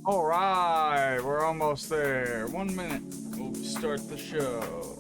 All right, we're almost there. 1 minute. We'll start the show.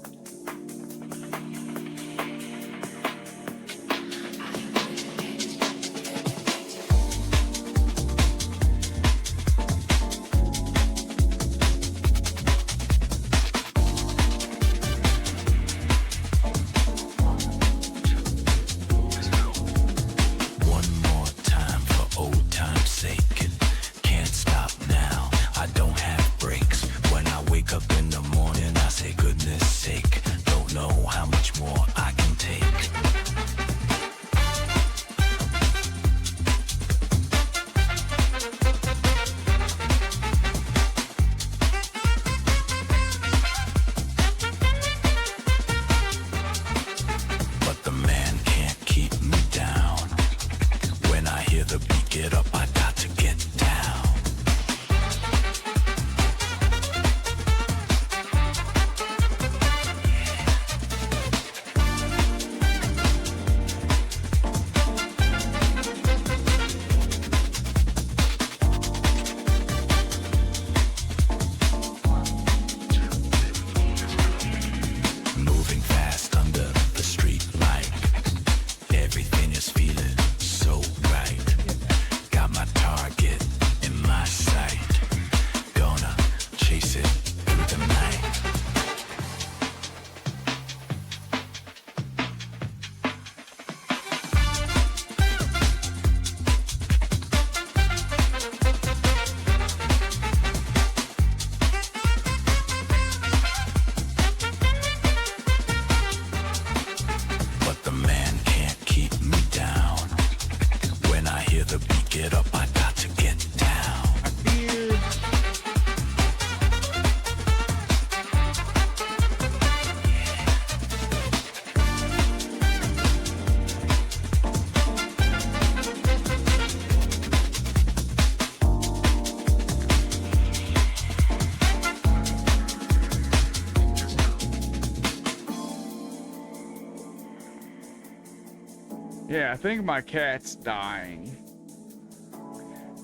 Yeah, I think my cat's dying.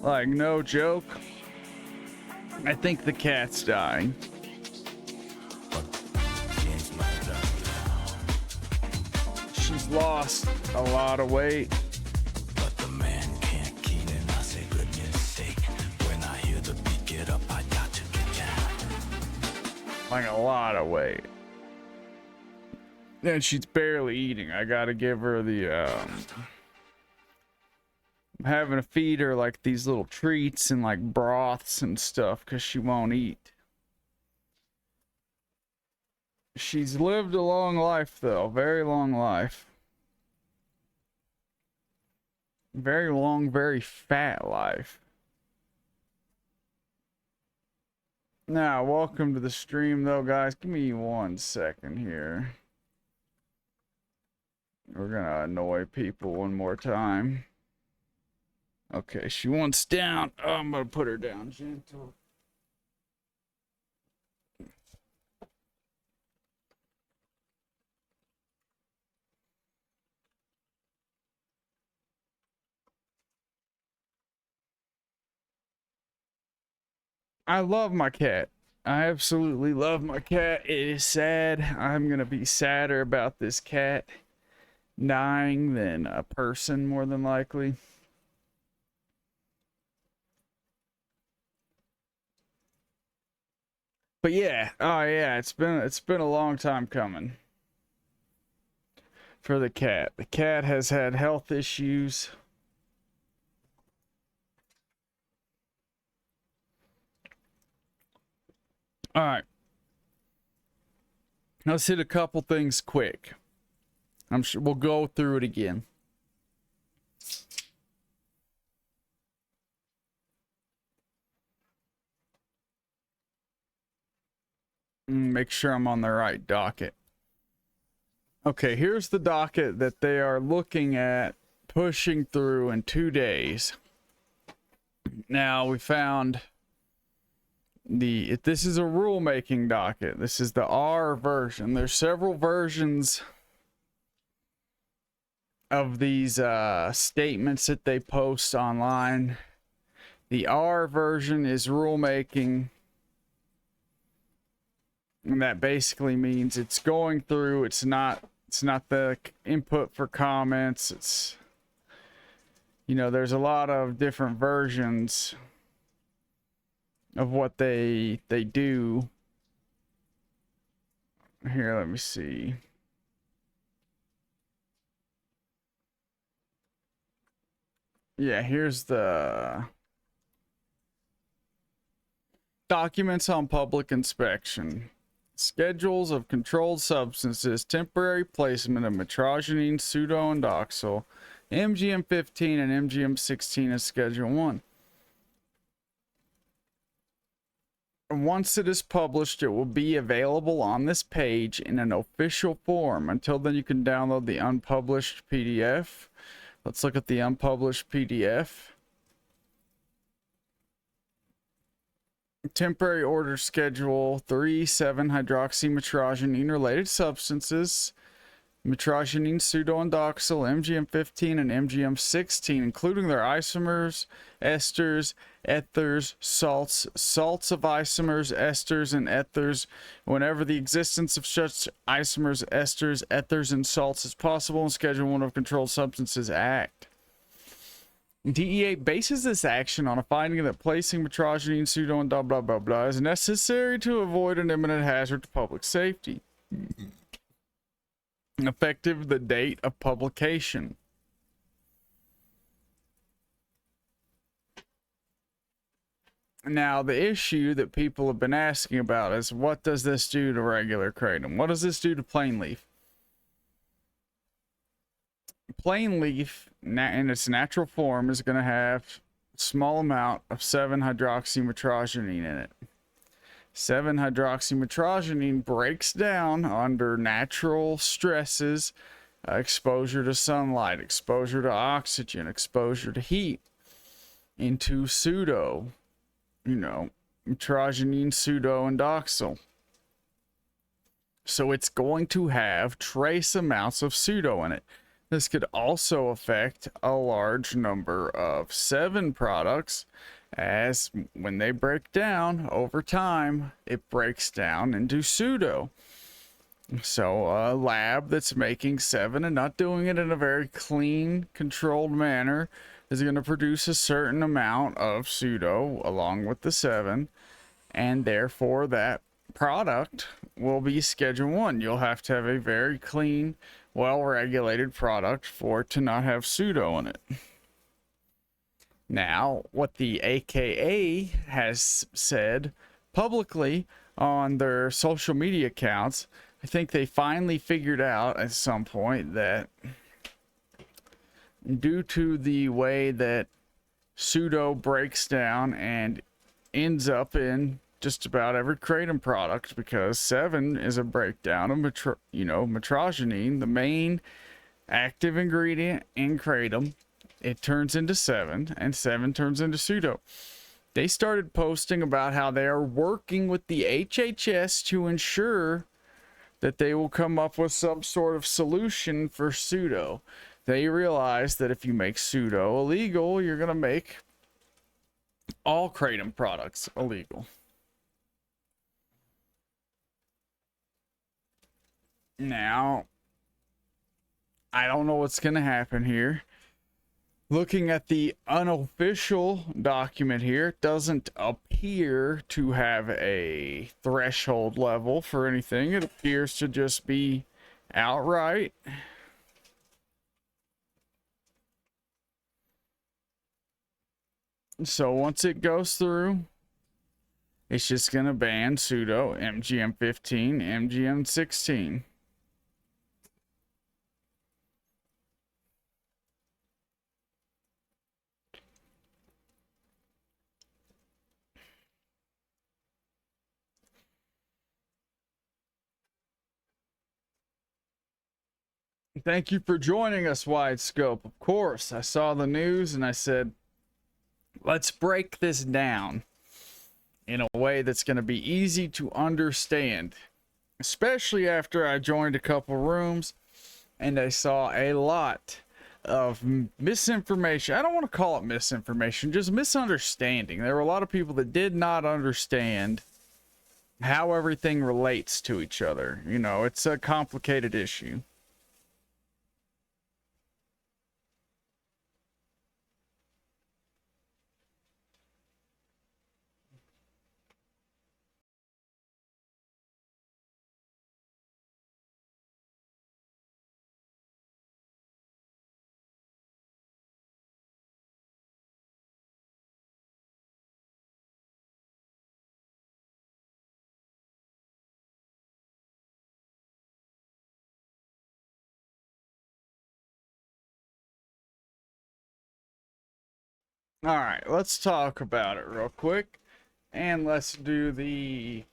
Like, no joke. I think the cat's dying. She's lost a lot of weight. But the man can't keep it. I say goodness sake. When I hear the beat get up, I got to get down. Like a lot of weight. And she's barely eating. I gotta give her the I'm having to feed her like these little treats and like broths and stuff because she won't eat. She's lived a long life though, very long life. Very long, very fat life. Now, welcome to the stream though, guys. Give me 1 second here. We're gonna annoy people one more time. Okay, she wants down. Oh, I'm gonna put her down gentle. I love my cat. I absolutely love my cat. It is sad. I'm gonna be sadder about this cat dying than a person, more than likely. But yeah, oh yeah, it's been a long time coming for the cat. The cat has had health issues. All right. Let's hit a couple things quick. I'm sure we'll go through it again. Make sure I'm on the right docket. Okay, here's the docket that they are looking at pushing through in 2 days. Now, we found this is a rulemaking docket. This is the R version. There's several versions of these statements that they post online. The R version is rulemaking. And that basically means it's going through, it's not the input for comments. It's, you know, there's a lot of different versions of what they do. Here, let me see. Yeah, here's the documents on public inspection. Schedules of controlled substances, temporary placement of Mitragynine Psuedoindoxyl, MGM15 and MGM16 as Schedule 1. Once it is published, it will be available on this page in an official form. Until then, you can download the unpublished PDF. Let's look at the unpublished PDF. Temporary order schedule 3, 7-hydroxymitragynine related substances, Mitragynine Psuedoindoxyl, MGM15 and MGM16, including their isomers, esters, ethers, salts, salts of isomers, esters, and ethers, whenever the existence of such isomers, esters, ethers, and salts is possible in Schedule 1 of Controlled Substances Act. DEA bases this action on a finding that placing Mitragynine Psuedo blah blah blah blah is necessary to avoid an imminent hazard to public safety. Effective the date of publication. Now, the issue that people have been asking about is, what does this do to regular kratom? What does this do to plain leaf? Plain leaf, in its natural form, is going to have a small amount of 7-hydroxymitragynine in it. 7-hydroxymitragynine breaks down under natural stresses, exposure to sunlight, exposure to oxygen, exposure to heat, into pseudo, Mitragynine Psuedoindoxyl. So it's going to have trace amounts of pseudo in it. This could also affect a large number of 7 products, as when they break down over time, it breaks down into pseudo. So a lab that's making 7 and not doing it in a very clean, controlled manner is going to produce a certain amount of pseudo along with the 7, and therefore that product will be Schedule 1. You'll have to have a very clean, well-regulated product for it to not have pseudo in it. Now, what the AKA has said publicly on their social media accounts, I think they finally figured out at some point that due to the way that pseudo breaks down and ends up in just about every kratom product, because 7 is a breakdown of mitragynine, the main active ingredient in kratom. It turns into 7, and 7 turns into pseudo. They started posting about how they are working with the HHS to ensure that they will come up with some sort of solution for pseudo. They realize that if you make pseudo illegal, you're going to make all kratom products illegal. Now, I don't know what's going to happen here. Looking at the unofficial document here, it doesn't appear to have a threshold level for anything. It appears to just be outright. So once it goes through, it's just going to ban pseudo, MGM15, MGM16. Thank you for joining us, Wide Scope. Of course, I saw the news and I said, let's break this down in a way that's going to be easy to understand, especially after I joined a couple rooms and I saw a lot of misinformation. I don't want to call it misinformation, just misunderstanding. There were a lot of people that did not understand how everything relates to each other. You know, it's a complicated issue. All right, let's talk about it real quick, and let's do the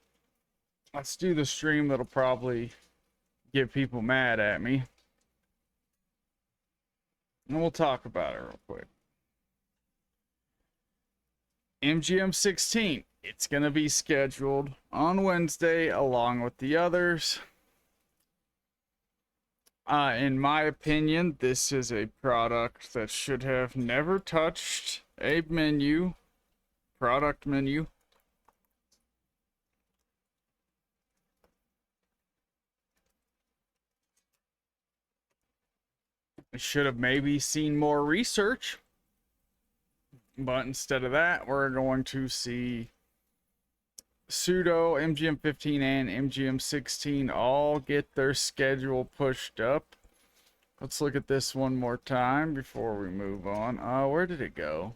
stream that'll probably get people mad at me, and we'll talk about it real quick. MGM16, it's gonna be scheduled on Wednesday along with the others. In my opinion, this is a product that should have never touched a product menu. It should have maybe seen more research, but instead of that, we're going to see Psuedo, MGM15 and MGM16 all get their schedule pushed up. Let's look at this one more time before we move on. Where did it go?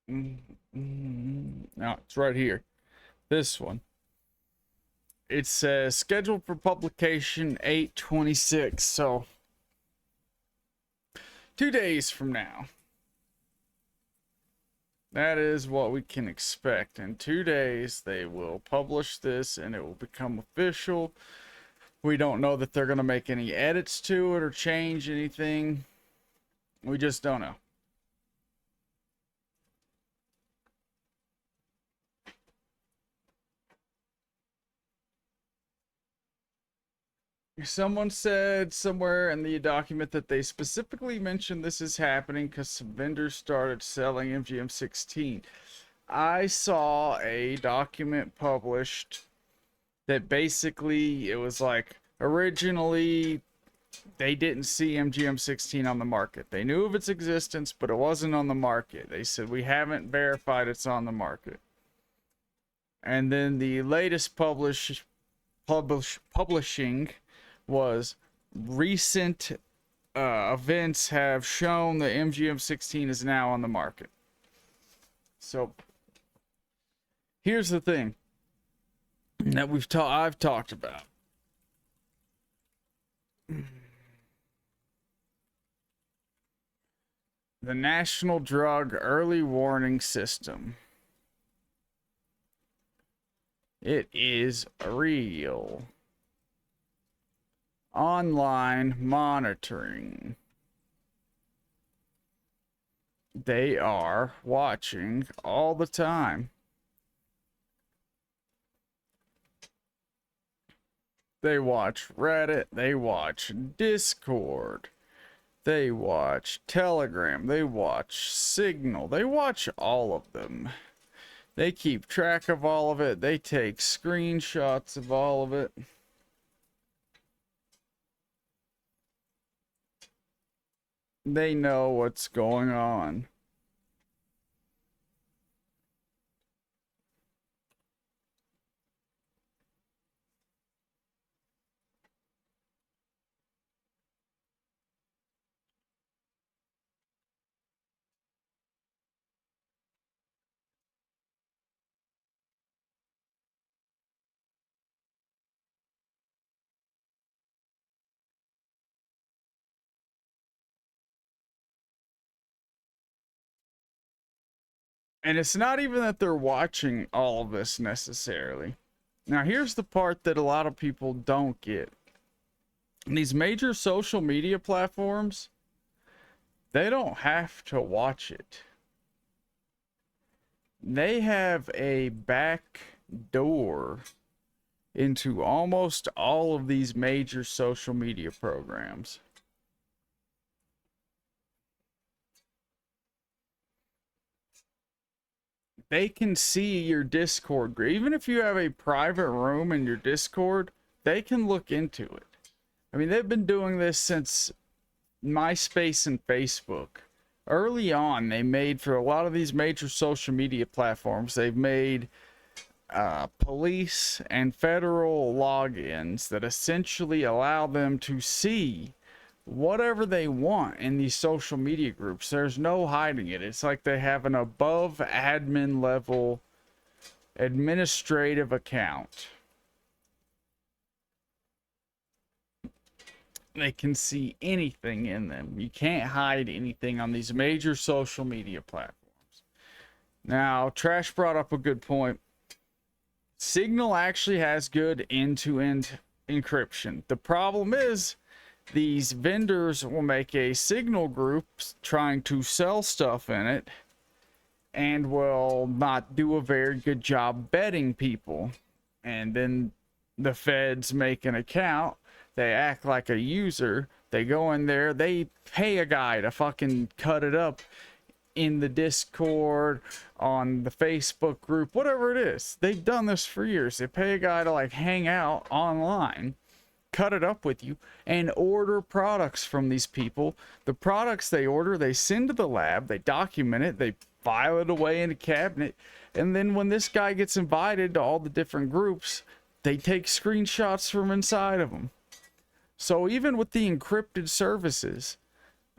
No, it's right here. This one. It says scheduled for publication 8/26, so 2 days from now. That is what we can expect. In 2 days, they will publish this and it will become official. We don't know that they're going to make any edits to it or change anything. We just don't know. Someone said somewhere in the document that they specifically mentioned this is happening because some vendors started selling MGM16. I saw a document published that basically it was like originally they didn't see MGM16 on the market. They knew of its existence, but it wasn't on the market. They said we haven't verified it's on the market. And then the latest publishing was recent events have shown that MGM16 is now on the market. So here's the thing that I've talked about. The National Drug Early Warning System. It is real. Online monitoring. They are watching all the time. They watch Reddit, they watch Discord, they watch Telegram, they watch Signal, they watch all of them. They keep track of all of it, they take screenshots of all of it. They know what's going on. And it's not even that they're watching all of this necessarily. Now, here's the part that a lot of people don't get. These major social media platforms, they don't have to watch it. they have a back door into almost all of these major social media programs. They can see your Discord group. Even if you have a private room in your Discord, they can look into it. I mean, they've been doing this since MySpace and Facebook. Early on, they made, for a lot of these major social media platforms, they've made police and federal logins that essentially allow them to see whatever they want in these social media groups. There's no hiding it. It's like they have an above admin level administrative account. They can see anything in them. You can't hide anything on these major social media platforms. Now, Trash brought up a good point. Signal actually has good end-to-end encryption. The problem is, these vendors will make a Signal group trying to sell stuff in it and will not do a very good job vetting people. And then the feds make an account. They act like a user. They go in there. They pay a guy to fucking cut it up in the Discord, on the Facebook group, whatever it is. They've done this for years. They pay a guy to like hang out online, cut it up with you, and order products from these people. The products they order, they send to the lab, they document it, they file it away in a cabinet, and then when this guy gets invited to all the different groups, they take screenshots from inside of them. So even with the encrypted services,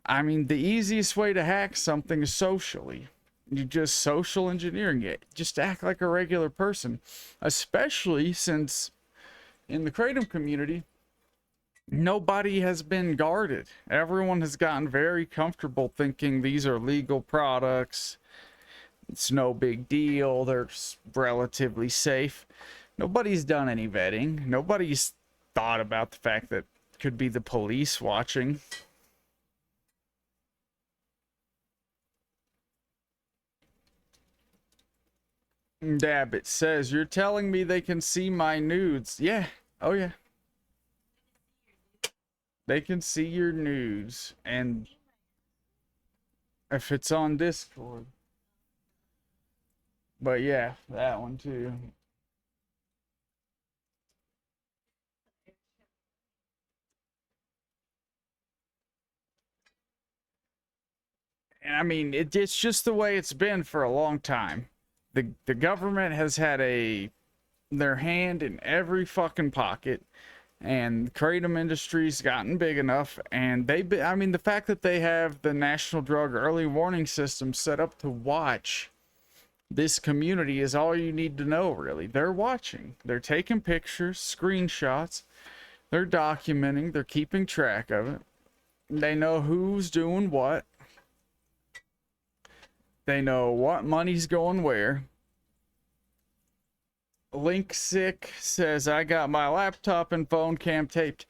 I mean, the easiest way to hack something is socially. You just social engineering it. Just act like a regular person. Especially since in the kratom community, nobody has been guarded. Everyone has gotten very comfortable thinking these are legal products. It's no big deal. They're relatively safe. Nobody's done any vetting. Nobody's thought about the fact that could be the police watching. Dabbit says, you're telling me they can see my nudes. Yeah. Oh, yeah. They can see your nudes. And if it's on Discord. But yeah, that one too. And I mean, it's just the way it's been for a long time. The government has had their hand in every fucking pocket, and the kratom industry's gotten big enough, and I mean, the fact that they have the National Drug Early Warning System set up to watch this community is all you need to know, really. They're watching. They're taking pictures, screenshots, they're documenting, they're keeping track of it. They know who's doing what. They know what money's going where. Link Sick says, I got my laptop and phone cam taped.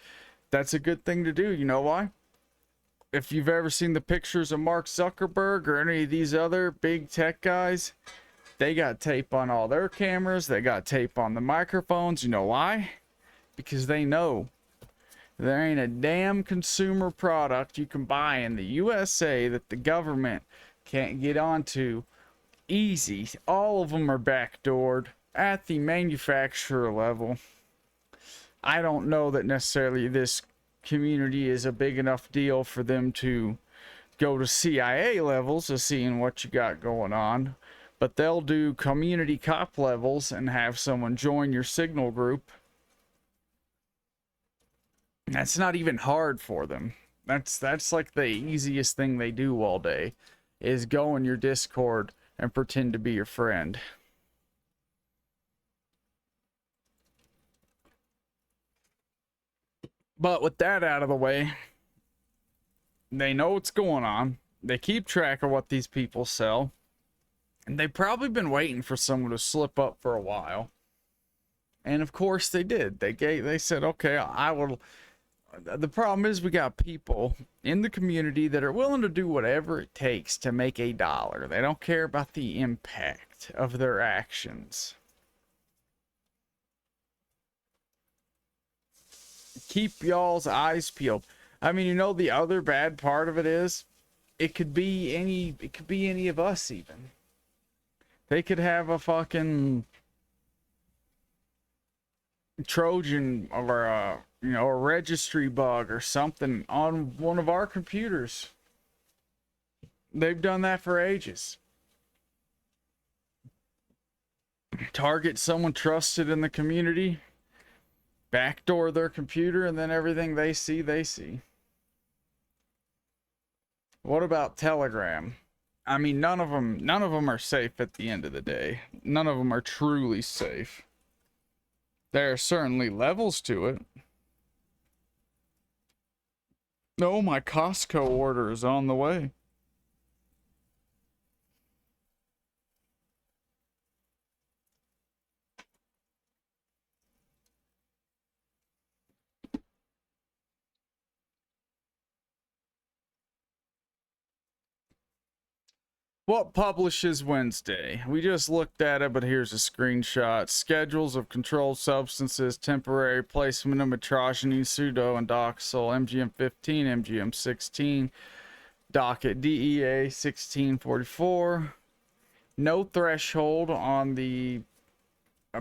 That's a good thing to do. You know why? If you've ever seen the pictures of Mark Zuckerberg or any of these other big tech guys, they got tape on all their cameras. They got tape on the microphones. You know why? Because they know there ain't a damn consumer product you can buy in the USA that the government can't get onto easy. All of them are backdoored at the manufacturer level. I don't know that necessarily this community is a big enough deal for them to go to CIA levels of seeing what you got going on, but they'll do community cop levels and have someone join your Signal group. That's not even hard for them. That's like the easiest thing they do all day, is go in your Discord and pretend to be your friend. But with that out of the way, they know what's going on. They keep track of what these people sell. And they've probably been waiting for someone to slip up for a while. And of course they did. They said, okay, The problem is we got people in the community that are willing to do whatever it takes to make a dollar. They don't care about the impact of their actions. Keep y'all's eyes peeled. I mean, you know, the other bad part of it is it could be any of us even. They could have a fucking Trojan or a registry bug or something on one of our computers. They've done that for ages. Target someone trusted in the community, backdoor their computer, and then everything they see, they see. What about Telegram? I mean, none of them are safe at the end of the day. None of them are truly safe. There are certainly levels to it. No, my Costco order is on the way. What publishes Wednesday? We just looked at it, but here's a screenshot. Schedules of controlled substances, temporary placement of Mitragynine Psuedoindoxyl, MGM15, MGM16, docket DEA 1644. No threshold on the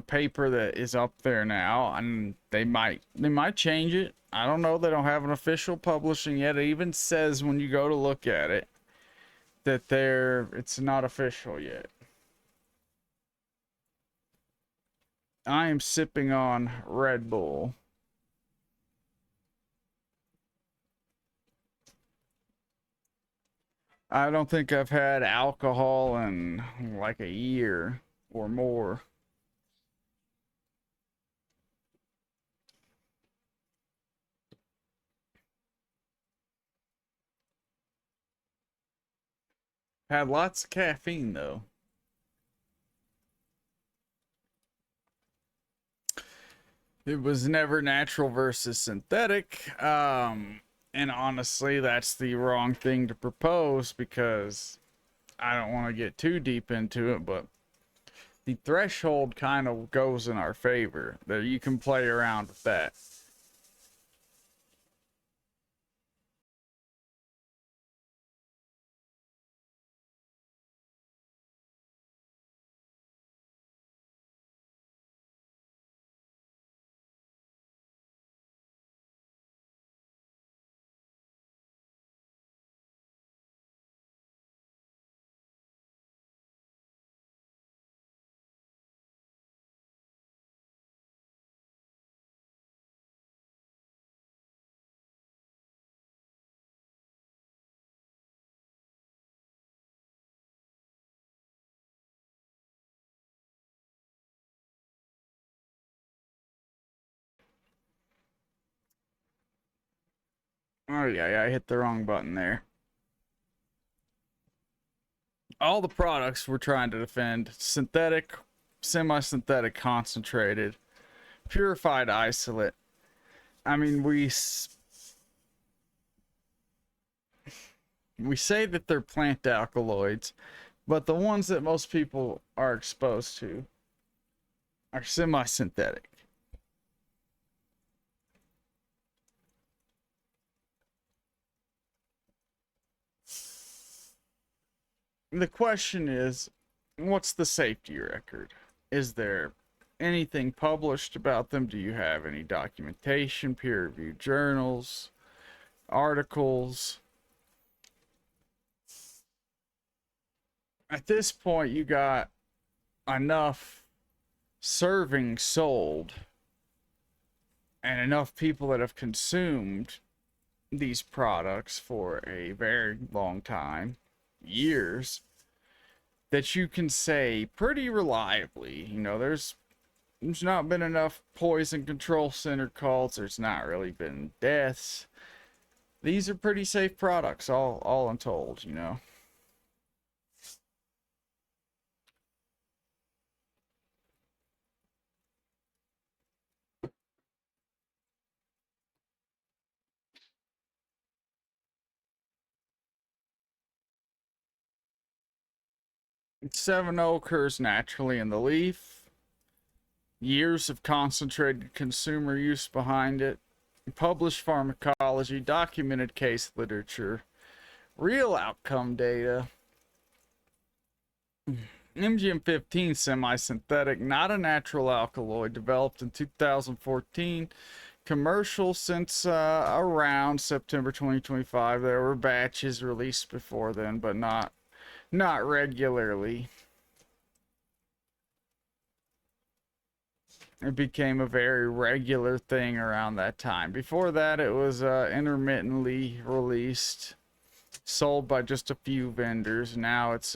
paper that is up there now, and they might change it. I don't know. They don't have an official publishing yet. It even says when you go to look at it that it's not official yet. I am sipping on Red Bull. I don't think I've had alcohol in like a year or more. Had lots of caffeine though. It was never natural versus synthetic. And honestly, that's the wrong thing to propose because I don't want to get too deep into it, but the threshold kind of goes in our favor. That you can play around with that. Oh yeah, I hit the wrong button there. All the products we're trying to defend: synthetic, semi-synthetic, concentrated, purified isolate. I mean, we say that they're plant alkaloids, but the ones that most people are exposed to are semi-synthetic. The question is, what's the safety record? Is there anything published about them? Do you have any documentation, peer-reviewed journals, articles? At this point, you got enough servings sold and enough people that have consumed these products for a very long time, years, that you can say pretty reliably, there's not been enough poison control center calls, there's not really been deaths. These are pretty safe products, all untold. 7-0 occurs naturally in the leaf. Years of concentrated consumer use behind it. Published pharmacology, documented case literature, real outcome data. MGM15 semi-synthetic, not a natural alkaloid, developed in 2014. Commercial since around September 2025. There were batches released before then, but not regularly. It became a very regular thing around that time. Before that, it was intermittently released, sold by just a few vendors. Now it's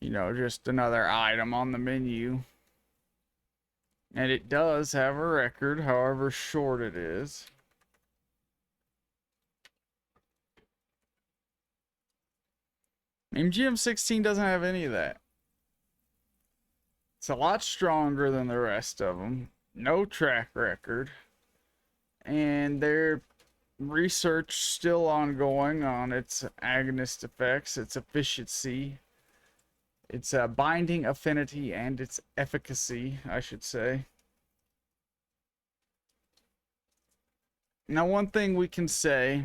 just another item on the menu. And it does have a record, however short it is. MGM16 doesn't have any of that. It's a lot stronger than the rest of them. No track record. And their research still ongoing on its agonist effects, its efficiency, its binding affinity, and its efficacy, I should say. Now, one thing we can say,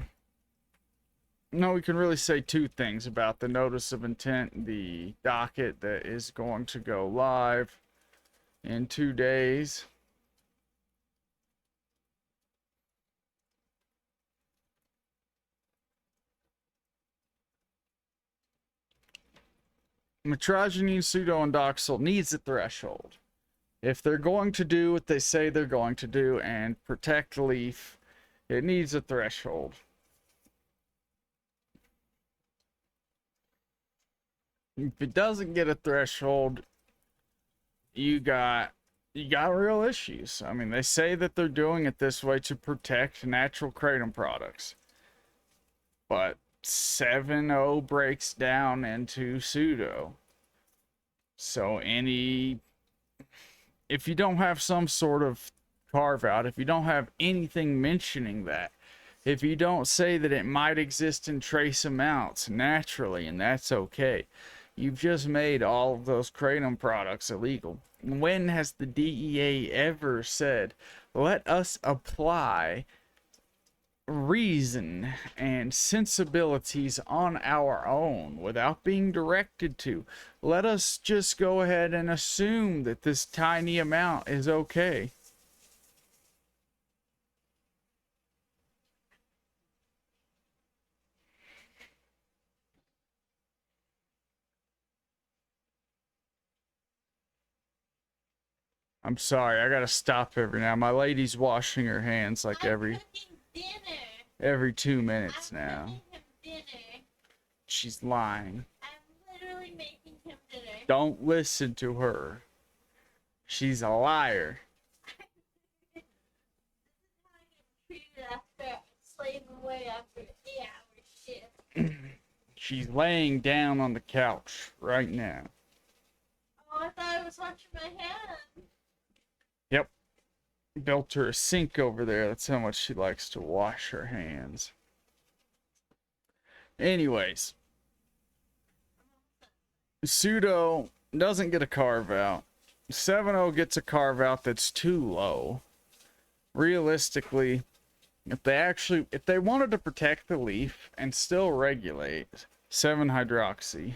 no, we can really say two things about the notice of intent, the docket that is going to go live in 2 days. Mitragynine Psuedoindoxyl needs a threshold. If they're going to do what they say they're going to do and protect leaf, it needs a threshold. If it doesn't get a threshold, you got real issues. I mean, they say that they're doing it this way to protect natural kratom products, but 7-0 breaks down into pseudo. So if you don't have some sort of carve out, if you don't have anything mentioning that, if you don't say that it might exist in trace amounts naturally, and that's okay, you've just made all of those kratom products illegal. When has the DEA ever said, let us apply reason and sensibilities on our own without being directed to? Let us just go ahead and assume that this tiny amount is okay. I'm sorry, I gotta stop every now. My lady's washing her hands like every 2 minutes now. She's lying. I'm literally making him dinner. Don't listen to her. She's a liar. This is how I get treated after slaving away after 8-hour shift. She's laying down on the couch right now. Oh, I thought I was washing my hands. Yep. Built her a sink over there. That's how much she likes to wash her hands. Anyways. Pseudo doesn't get a carve out. 7-0 gets a carve out that's too low. Realistically, if they wanted to protect the leaf and still regulate 7-hydroxy,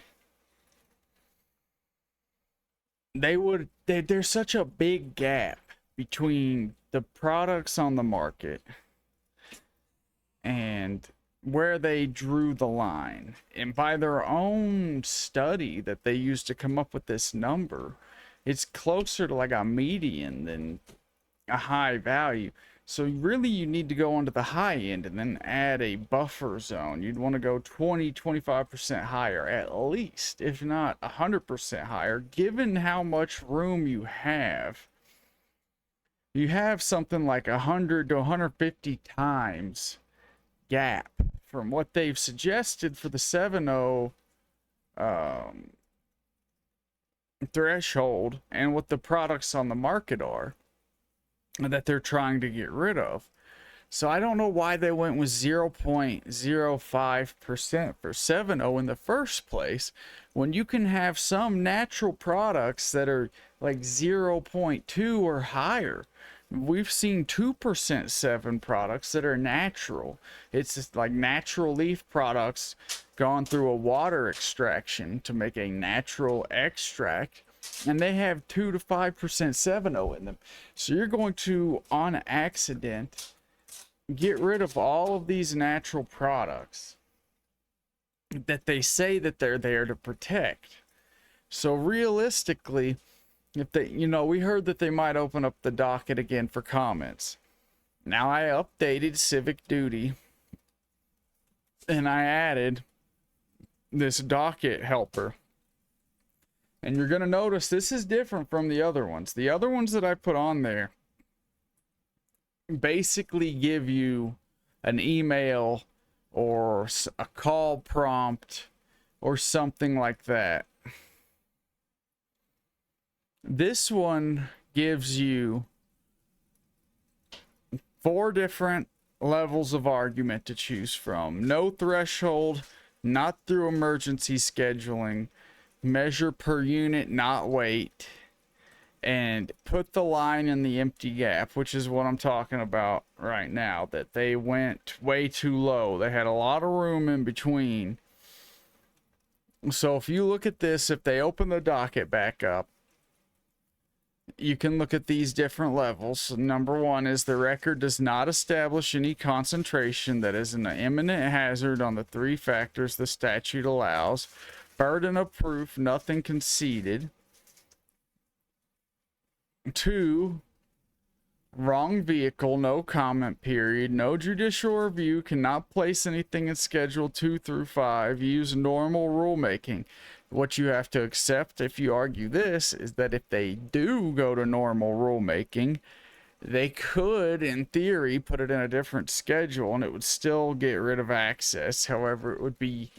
there's such a big gap between the products on the market and where they drew the line. And by their own study that they used to come up with this number, it's closer to like a median than a high value. So really you need to go onto the high end and then add a buffer zone. You'd want to go 20-25% higher at least, if not 100% higher, given how much room you have. You have something like 100 to 150 times gap from what they've suggested for the 7-0 threshold and what the products on the market are that they're trying to get rid of. So I don't know why they went with 0.05% for 7.0 in the first place, when you can have some natural products that are like 0.2 or higher. We've seen 2% 7 products that are natural. It's just like natural leaf products gone through a water extraction to make a natural extract, and they have 2 to 5% 7.0 in them. So you're going to, on accident, get rid of all of these natural products that they say that they're there to protect. So realistically, if they, we heard that they might open up the docket again for comments. Now I updated civic duty and I added this docket helper. And you're going to notice this is different from the other ones. The other ones that I put on there basically give you an email or a call prompt or something like that. This one gives you 4 different levels of argument to choose from. No threshold, not through emergency scheduling, measure per unit, not weight, and put the line in the empty gap, which is what I'm talking about right now, that they went way too low. They had a lot of room in between. So if you look at this, if they open the docket back up, you can look at these different levels. So number 1 is the record does not establish any concentration that is an imminent hazard on the 3 factors the statute allows. Burden of proof, nothing conceded. 2, wrong vehicle, no comment period, no judicial review, cannot place anything in schedule 2 through 5, use normal rulemaking. What you have to accept if you argue this is that if they do go to normal rulemaking, they could, in theory, put it in a different schedule and it would still get rid of access. However, it would be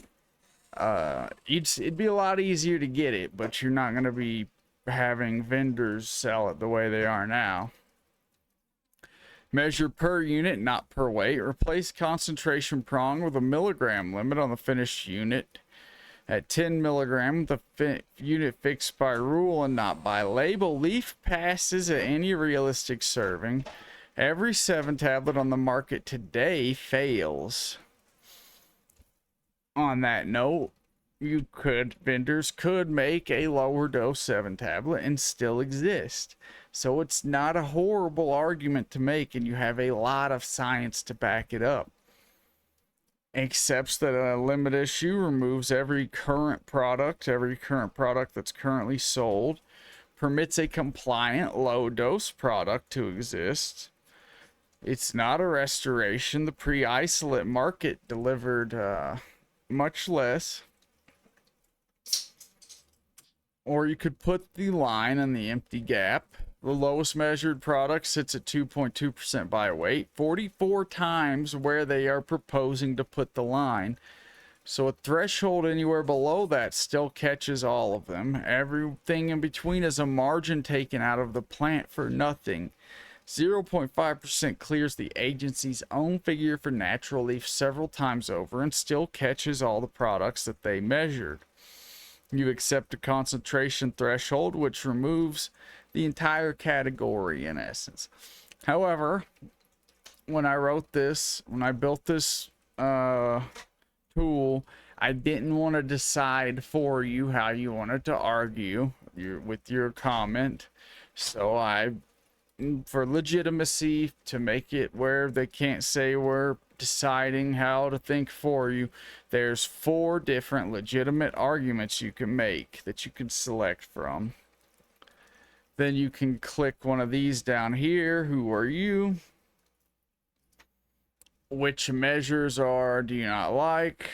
it'd be a lot easier to get it, but you're not going to be having vendors sell it the way they are now. Measure per unit, not per weight. Replace concentration prong with a milligram limit on the finished unit at 10 milligram, the unit fixed by rule and not by label. Leaf passes at any realistic serving. Every 7 tablet on the market today fails. On that note, vendors could make a lower dose 7 tablet and still exist. So it's not a horrible argument to make, and you have a lot of science to back it up. Accepts that a limit issue removes every current product that's currently sold. Permits a compliant low dose product to exist. It's not a restoration. The pre-isolate market delivered much less. Or you could put the line in the empty gap. The lowest measured product sits at 2.2% by weight, 44 times where they are proposing to put the line. So a threshold anywhere below that still catches all of them. Everything in between is a margin taken out of the plant for nothing. 0.5% clears the agency's own figure for natural leaf several times over and still catches all the products that they measured. You accept a concentration threshold, which removes the entire category in essence. However, when I built this tool, I didn't want to decide for you how you wanted to argue with your comment. So for legitimacy, to make it where they can't say we're deciding how to think for you, there's 4 different legitimate arguments you can make that you can select from. Then you can click one of these down here. Who are you? Which measures do you not like?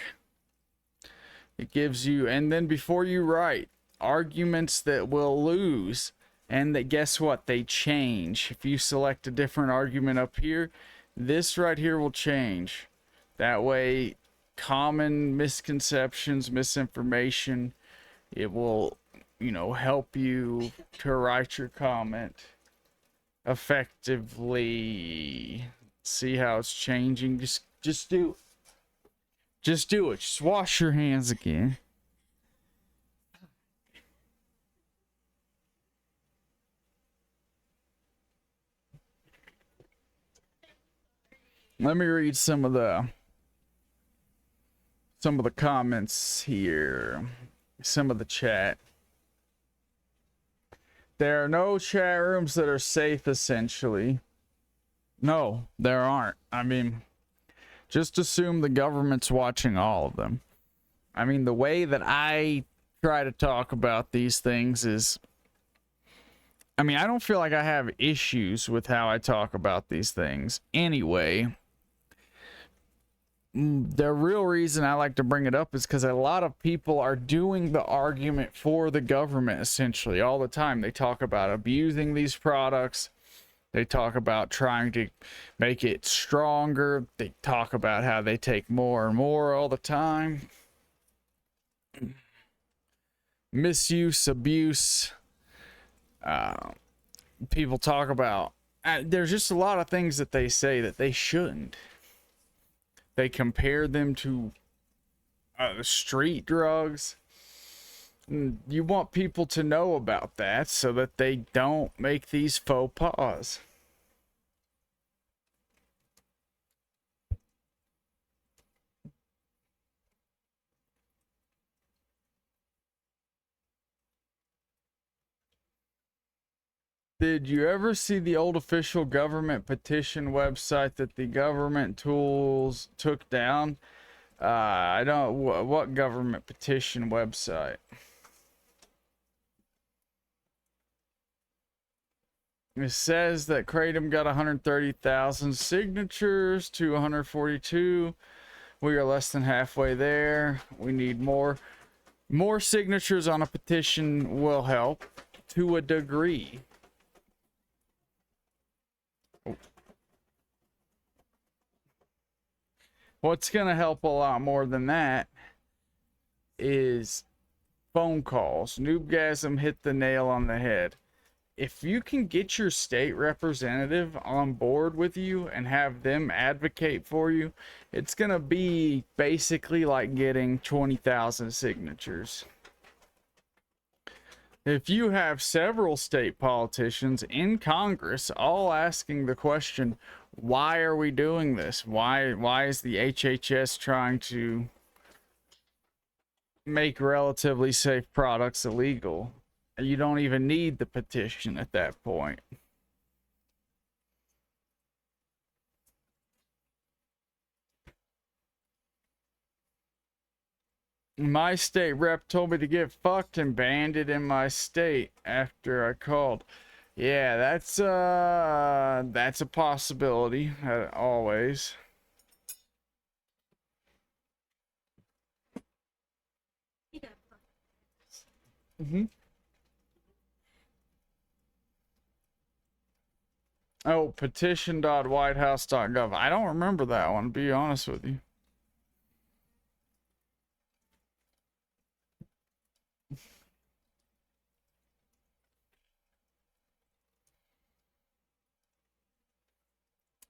It gives you, and then before you write, arguments that will lose, and that, guess what, they change. If you select a different argument up here, this right here will change. That way, common misconceptions, misinformation, it will help you to write your comment effectively. See how it's changing. Just do it. Just do it. Just wash your hands again. Let me read some of the comments here. Some of the chat. There are no chat rooms that are safe, essentially. No, there aren't. I mean, just assume the government's watching all of them. I mean, the way that I try to talk about these things is, I mean, I don't feel like I have issues with how I talk about these things anyway. The real reason I like to bring it up is because a lot of people are doing the argument for the government essentially all the time. They talk about abusing these products. They talk about trying to make it stronger. They talk about how they take more and more all the time. Misuse, abuse. People talk about, there's just a lot of things that they say that they shouldn't. They compare them to street drugs. You want people to know about that so that they don't make these faux pas. Did you ever see the old official government petition website that the government tools took down? I don't. What government petition website? It says that kratom got 130,000 signatures to 142. We are less than halfway there. We need more. More signatures on a petition will help to a degree. What's going to help a lot more than that is phone calls. Noobgasm hit the nail on the head. If you can get your state representative on board with you and have them advocate for you, it's going to be basically like getting 20,000 signatures. If you have several state politicians in Congress all asking the question, why are we doing this? Why is the HHS trying to make relatively safe products illegal? You don't even need the petition at that point. My state rep told me to get fucked and banned it in my state after I called. Yeah, that's a possibility, always. Oh, petition.whitehouse.gov. I don't remember that one, to be honest with you.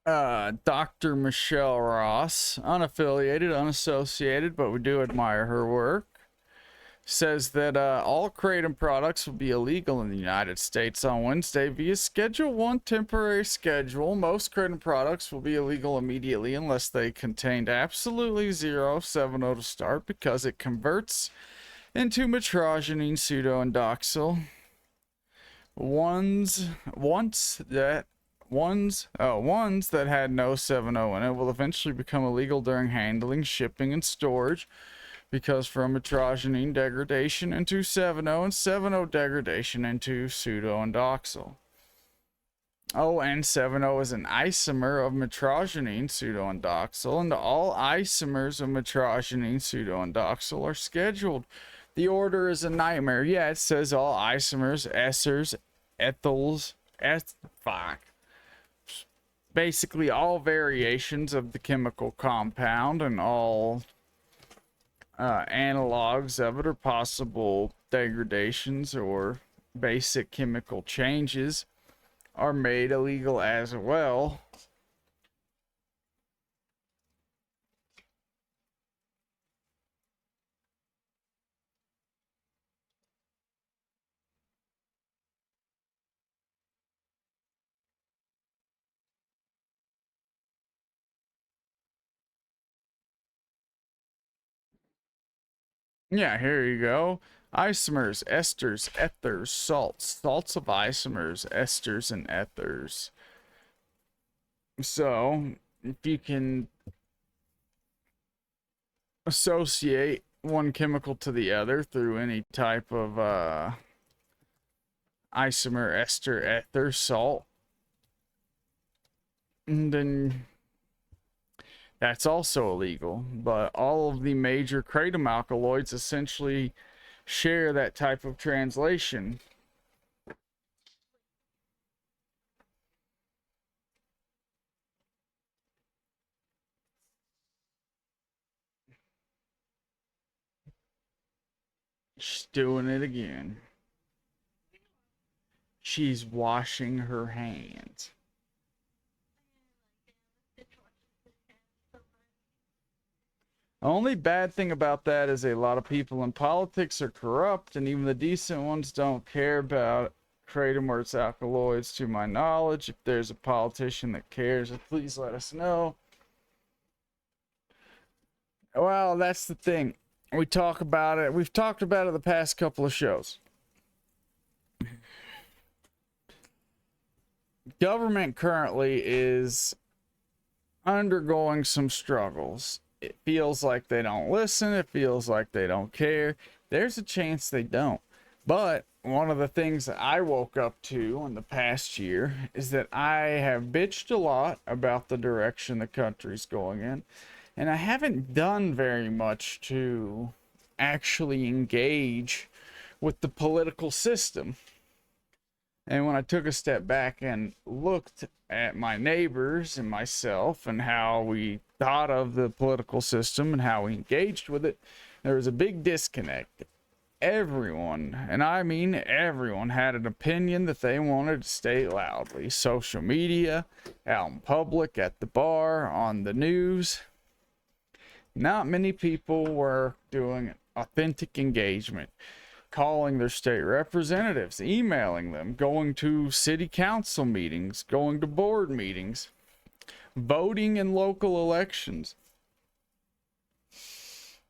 Dr. Michelle Ross, unaffiliated, unassociated, but we do admire her work, says that all kratom products will be illegal in the United States on Wednesday via Schedule 1 temporary schedule. Most kratom products will be illegal immediately unless they contained absolutely 070 to start, because it converts into Mitragynine Psuedoindoxyl. Ones that had no 70 in it will eventually become illegal during handling, shipping, and storage, because from Mitragynine degradation into 70 and 70 degradation into Psuedoindoxyl. Oh, and 70 is an isomer of Mitragynine Psuedoindoxyl, and all isomers of Mitragynine Psuedoindoxyl are scheduled. The order is a nightmare. Yeah, it says all isomers, esters, ethyls, basically all variations of the chemical compound and all analogs of it, or possible degradations or basic chemical changes, are made illegal as well. Yeah, here you go. Isomers, esters, ethers, salts. Salts of isomers, esters, and ethers. So, if you can associate one chemical to the other through any type of isomer, ester, ether, salt, then that's also illegal. But all of the major kratom alkaloids essentially share that type of translation. She's doing it again. She's washing her hands. The only bad thing about that is a lot of people in politics are corrupt, and even the decent ones don't care about kratom or its alkaloids, to my knowledge. If there's a politician that cares, please let us know. Well, that's the thing. We talk about it. We've talked about it the past couple of shows. Government currently is undergoing some struggles. It feels like they don't listen. It feels like they don't care. There's a chance they don't. But one of the things that I woke up to in the past year is that I have bitched a lot about the direction the country's going in. And I haven't done very much to actually engage with the political system. And when I took a step back and looked at my neighbors and myself and how we thought of the political system and how we engaged with it, there was a big disconnect. Everyone, and I mean everyone, had an opinion that they wanted to state loudly. Social media, out in public, at the bar, on the news. Not many people were doing authentic engagement. Calling their state representatives, emailing them, going to city council meetings, going to board meetings, voting in local elections.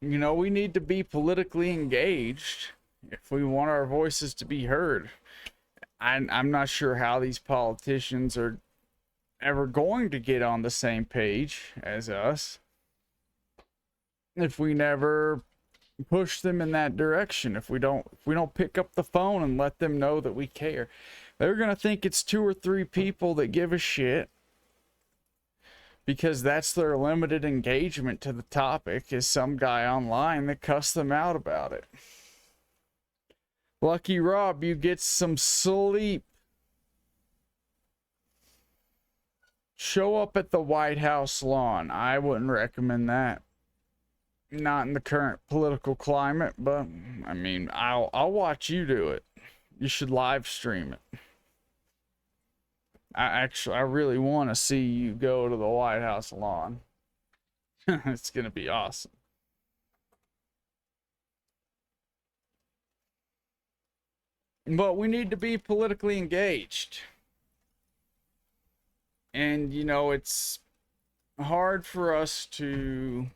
You know, we need to be politically engaged if we want our voices to be heard. I'm not sure how these politicians are ever going to get on the same page as us if we never push them in that direction. If we don't pick up the phone and let them know that we care, they're gonna think it's 2 or 3 people that give a shit, because that's their limited engagement to the topic, is some guy online that cussed them out about it. Lucky Rob, you get some sleep. Show up at the White House lawn. I wouldn't recommend that. Not in the current political climate, but I mean, I'll watch you do it. You should live stream it. I really want to see you go to the White House lawn. It's gonna be awesome. But we need to be politically engaged. And you know, it's hard for us to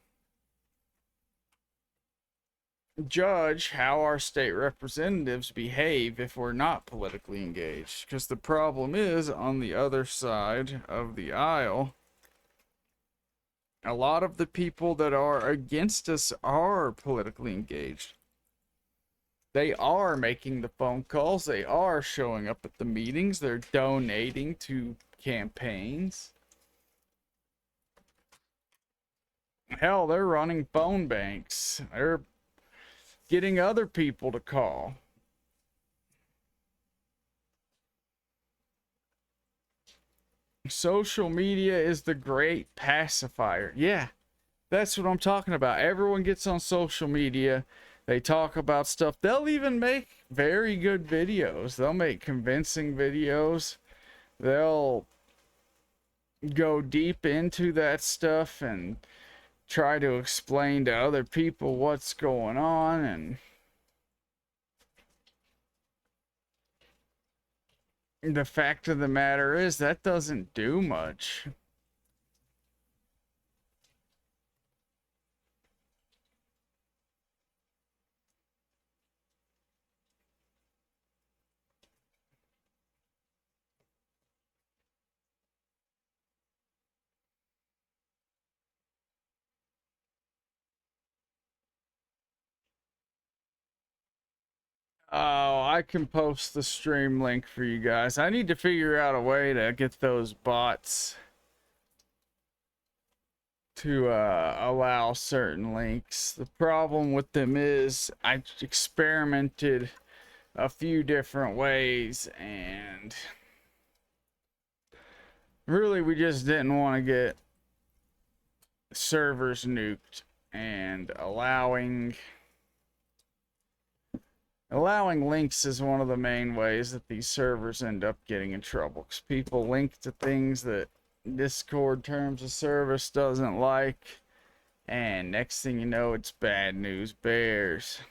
judge how our state representatives behave if we're not politically engaged, because the problem is, on the other side of the aisle, a lot of the people that are against us are politically engaged. They are making the phone calls, they are showing up at the meetings, they're donating to campaigns. Hell, they're running phone banks. They're getting other people to call. Social media is the great pacifier. Yeah, that's what I'm talking about. Everyone gets on social media. They talk about stuff. They'll even make very good videos. They'll make convincing videos. They'll go deep into that stuff and try to explain to other people what's going on, and the fact of the matter is that doesn't do much. Oh, I can post the stream link for you guys. I need to figure out a way to get those bots to allow certain links. The problem with them is I experimented a few different ways, and really we just didn't want to get servers nuked, and allowing links is one of the main ways that these servers end up getting in trouble, because people link to things that Discord terms of service doesn't like, and next thing you know, it's bad news bears.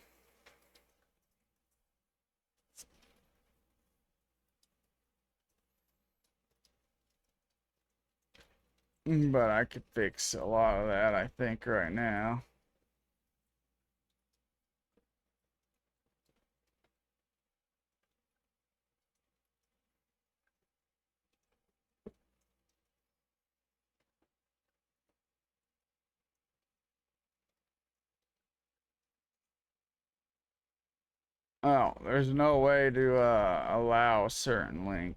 But I could fix a lot of that, I think, right now. Oh, there's no way to allow a certain link.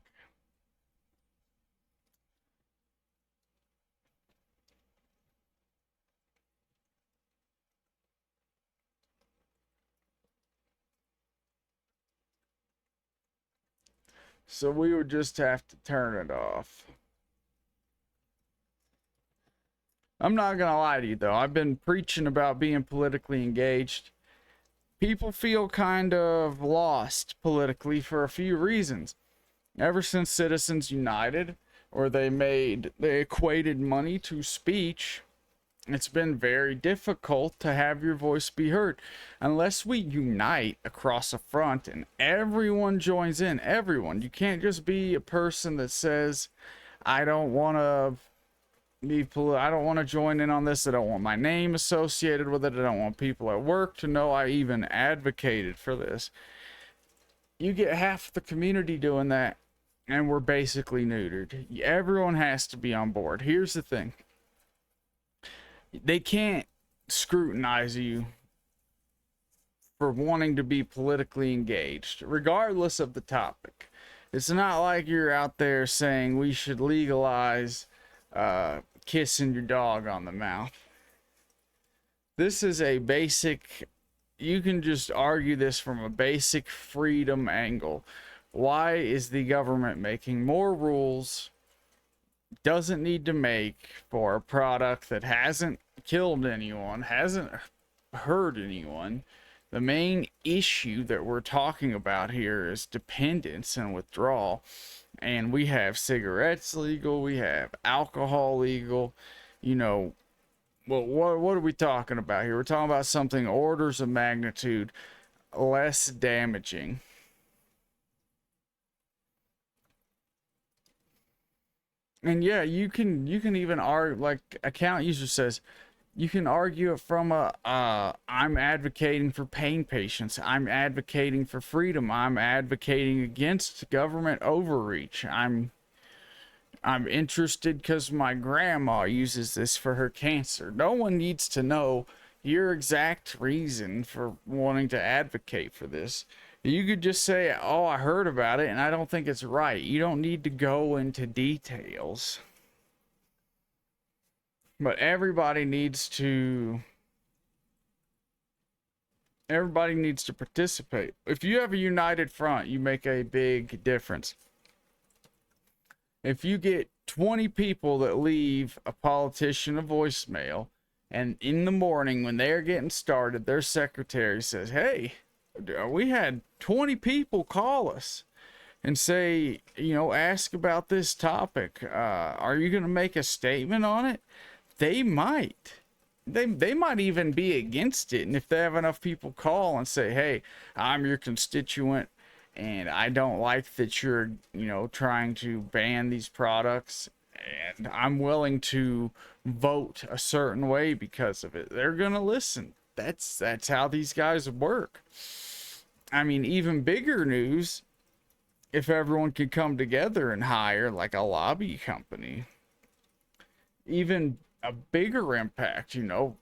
So we would just have to turn it off. I'm not gonna lie to you though, I've been preaching about being politically engaged. People feel kind of lost politically for a few reasons. Ever since Citizens United, or they equated money to speech, it's been very difficult to have your voice be heard. Unless we unite across a front and everyone joins in, everyone. You can't just be a person that says, I don't want to I don't want to join in on this. I don't want my name associated with it. I don't want people at work to know I even advocated for this. You get half the community doing that, and we're basically neutered. Everyone has to be on board. Here's the thing. They can't scrutinize you for wanting to be politically engaged, regardless of the topic. It's not like you're out there saying we should legalize kissing your dog on the mouth. This is a basic, you can just argue this from a basic freedom angle. Why is the government making more rules doesn't need to make for a product that hasn't killed anyone, hasn't hurt anyone? The main issue that we're talking about here is dependence and withdrawal. And we have cigarettes legal, we have alcohol legal, you know. Well, what are we talking about here? We're talking about something orders of magnitude less damaging. And yeah, you can even argue, like account user says, you can argue it from a I'm advocating for pain patients, I'm advocating for freedom, I'm advocating against government overreach, I'm interested because my grandma uses this for her cancer. No one needs to know your exact reason for wanting to advocate for this. You could just say, oh, I heard about it and I don't think it's right. You don't need to go into details. But everybody needs to participate. If you have a united front, you make a big difference. If you get 20 people that leave a politician a voicemail, and in the morning when they're getting started, their secretary says, hey, we had 20 people call us and say, you know, ask about this topic. Are you going to make a statement on it? They might. They might even be against it. And if they have enough people call and say, hey, I'm your constituent, and I don't like that you're, you know, trying to ban these products, and I'm willing to vote a certain way because of it, they're gonna listen. That's how these guys work. I mean, even bigger news, if everyone could come together and hire like a lobby company, even a bigger impact, you know.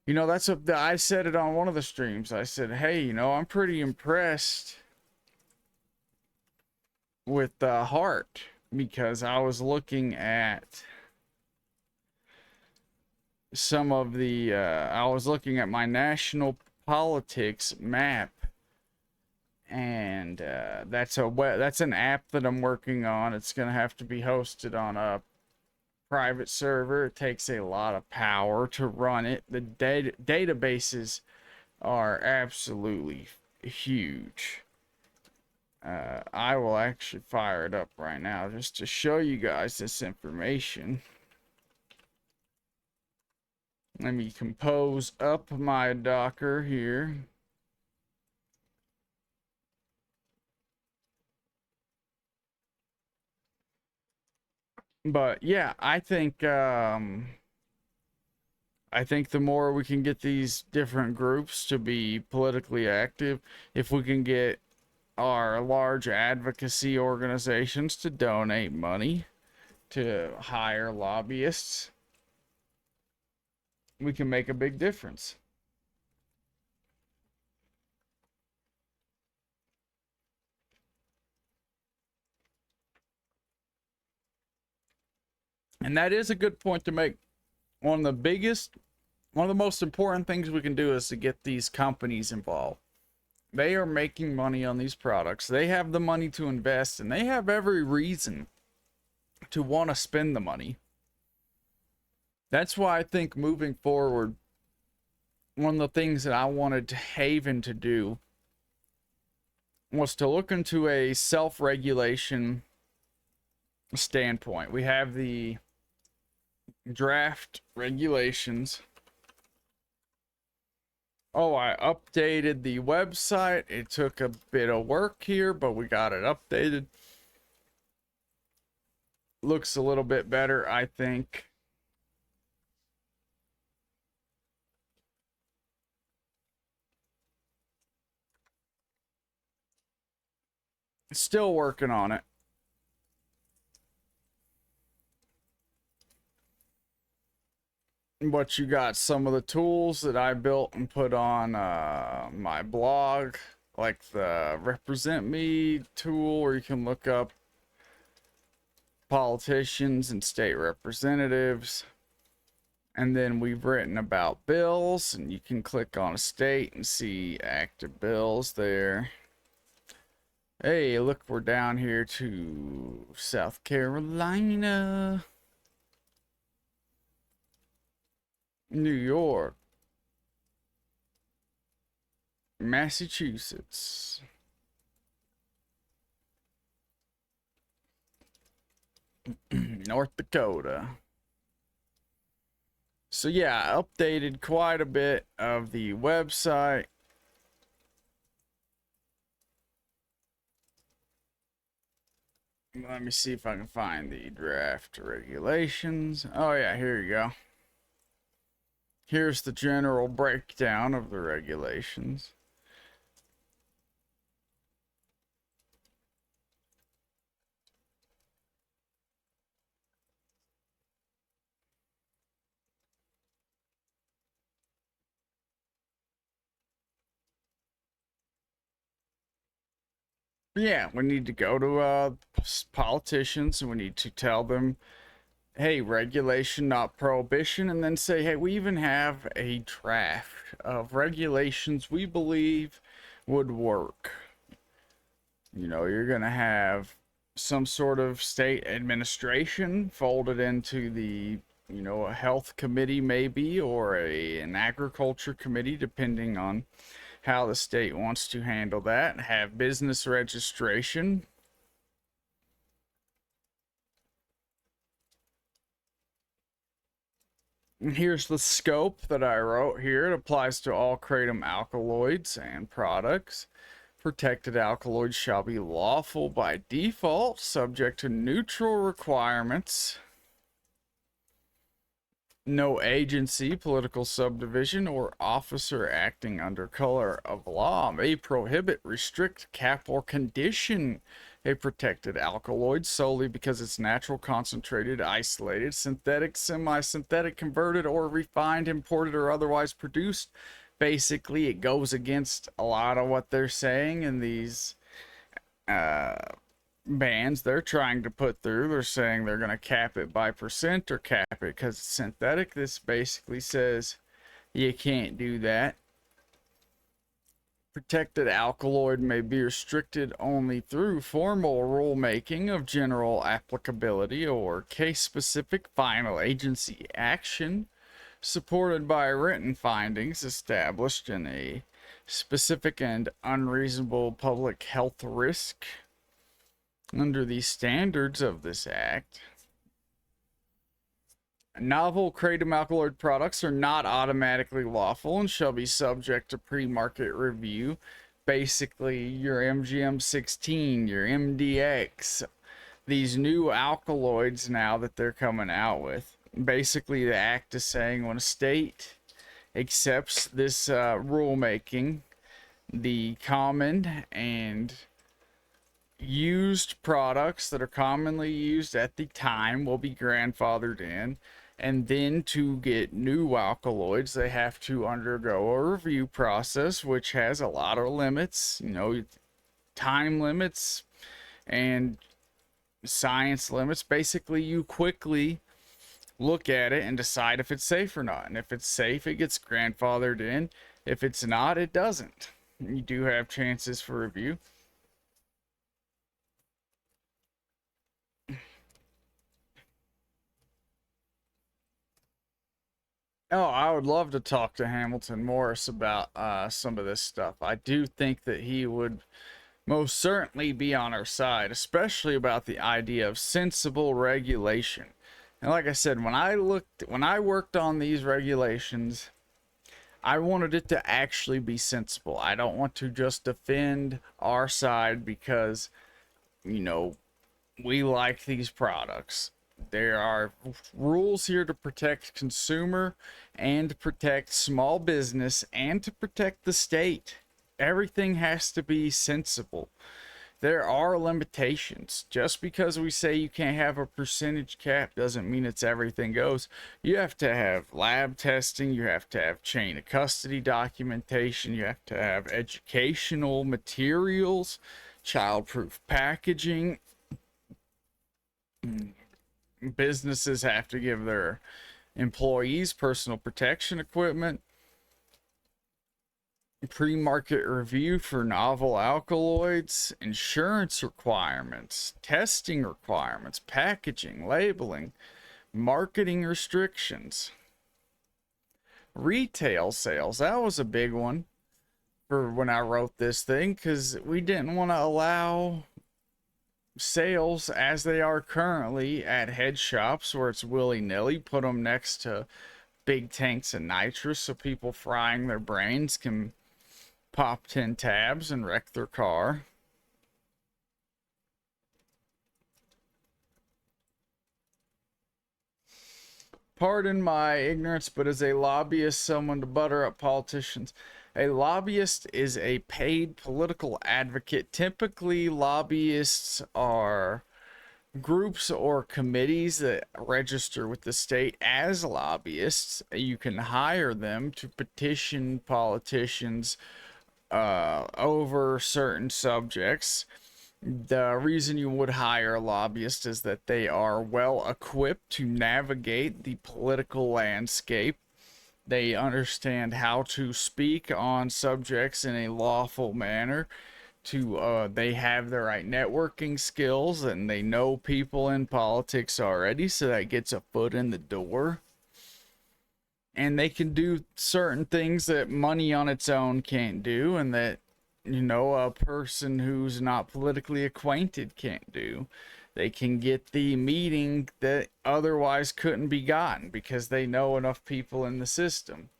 You know, that's what I said it on one of the streams. I said, hey, you know, I'm pretty impressed with the heart, because I was looking at some of the I was looking at my national politics map, and that's an app that I'm working on. It's gonna have to be hosted on a private server. It takes a lot of power to run it. The databases are absolutely huge. I will actually fire it up right now just to show you guys this information. Let me compose up my Docker here. But yeah, I think the more we can get these different groups to be politically active, if we can get our large advocacy organizations to donate money to hire lobbyists, we can make a big difference. And that is a good point to make. One of the most important things we can do is to get these companies involved. They are making money on these products. They have the money to invest, and they have every reason to want to spend the money. That's why I think moving forward, one of the things that I wanted Haven to do was to look into a self-regulation standpoint. We have the draft regulations. Oh, I updated the website. It took a bit of work here, but we got it updated. Looks a little bit better, I think. Still working on it. But you got some of the tools that I built and put on my blog, like the Represent Me tool, where you can look up politicians and state representatives. And then we've written about bills, and you can click on a state and see active bills there. Hey, look, we're down here to South Carolina, New York, Massachusetts, North Dakota. So yeah, I updated quite a bit of the website. Let me see if I can find the draft regulations. Oh yeah, here you go. Here's the general breakdown of the regulations. Yeah, we need to go to politicians, and we need to tell them, hey, regulation, not prohibition, and then say, hey, we even have a draft of regulations we believe would work. You know, you're going to have some sort of state administration folded into the, you know, a health committee maybe, or an agriculture committee, depending on how the state wants to handle that. Have business registration. And here's the scope that I wrote here. It applies to all kratom alkaloids and products. Protected alkaloids shall be lawful by default, subject to neutral requirements. No agency, political subdivision, or officer acting under color of law may prohibit, restrict, cap, or condition a protected alkaloid solely because it's natural, concentrated, isolated, synthetic, semi-synthetic, converted, or refined, imported, or otherwise produced. Basically, it goes against a lot of what they're saying in these bans they're trying to put through. They're saying they're going to cap it by percent or cap it because it's synthetic. This basically says you can't do that. Protected alkaloid may be restricted only through formal rulemaking of general applicability or case-specific final agency action supported by written findings established in a specific and unreasonable public health risk. Under the standards of this act, novel kratom alkaloid products are not automatically lawful and shall be subject to pre-market review. Basically, your MGM16, your MDX, these new alkaloids now that they're coming out with. Basically, the act is saying when a state accepts this rulemaking, the common and used products that are commonly used at the time will be grandfathered in, and then to get new alkaloids they have to undergo a review process which has a lot of limits, time limits and science limits. Basically, you quickly look at it and decide if it's safe or not, and if it's safe it gets grandfathered in. If it's not, it doesn't. You do have chances for review. Oh, I would love to talk to Hamilton Morris about some of this stuff. I do think that he would most certainly be on our side, especially about the idea of sensible regulation. And like I said, when I worked on these regulations, I wanted it to actually be sensible. I don't want to just defend our side because, we like these products. There are rules here to protect consumer and to protect small business and to protect the state. Everything has to be sensible. There are limitations. Just because we say you can't have a percentage cap doesn't mean it's everything goes. You have to have lab testing, you have to have chain of custody documentation, you have to have educational materials, childproof packaging. Businesses have to give their employees personal protection equipment, pre-market review for novel alkaloids, insurance requirements, testing requirements, packaging, labeling, marketing restrictions, retail sales. That was a big one for when I wrote this thing, because we didn't want to allow sales as they are currently at head shops where it's willy-nilly. Put them next to big tanks of nitrous so people frying their brains can pop 10 tabs and wreck their car. Pardon my ignorance, but as a lobbyist, someone to butter up politicians. A lobbyist is a paid political advocate. Typically, lobbyists are groups or committees that register with the state as lobbyists. You can hire them to petition politicians over certain subjects. The reason you would hire a lobbyist is that they are well equipped to navigate the political landscape. They understand how to speak on subjects in a lawful manner. They have the right networking skills, and they know people in politics already, so that gets a foot in the door. And they can do certain things that money on its own can't do, and that a person who's not politically acquainted can't do. They can get the meeting that otherwise couldn't be gotten because they know enough people in the system.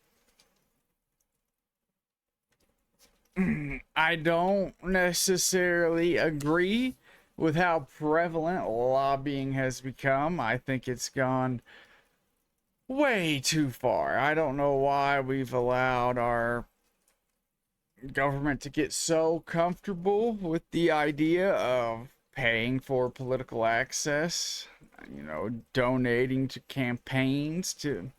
I don't necessarily agree with how prevalent lobbying has become. I think it's gone way too far. I don't know why we've allowed our government to get so comfortable with the idea of paying for political access, donating to campaigns to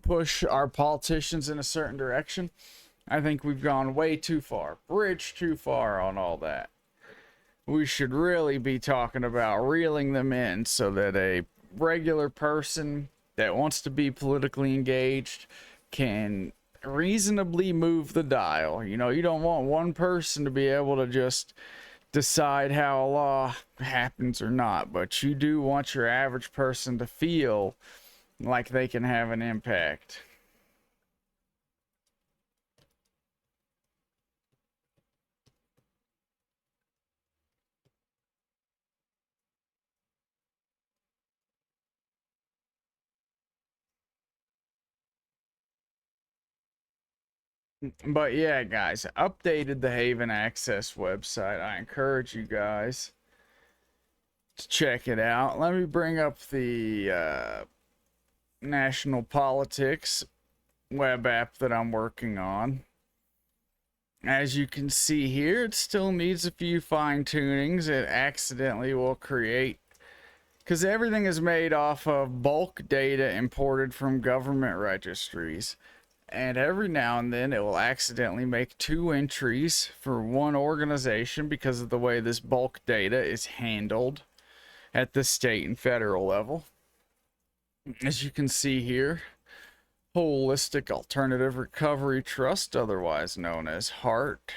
push our politicians in a certain direction. I think we've gone way too far, bridge too far on all that. We should really be talking about reeling them in so that a regular person that wants to be politically engaged can reasonably move the dial. You don't want one person to be able to just decide how a law happens or not, but you do want your average person to feel like they can have an impact. But yeah, guys, updated the Haven Access website. I encourage you guys to check it out. Let me bring up the national politics web app that I'm working on. As you can see here, it still needs a few fine tunings. It accidentally will create, because everything is made off of bulk data imported from government registries. And every now and then it will accidentally make 2 entries for one organization because of the way this bulk data is handled at the state and federal level. As you can see here, Holistic Alternative Recovery Trust, otherwise known as HART,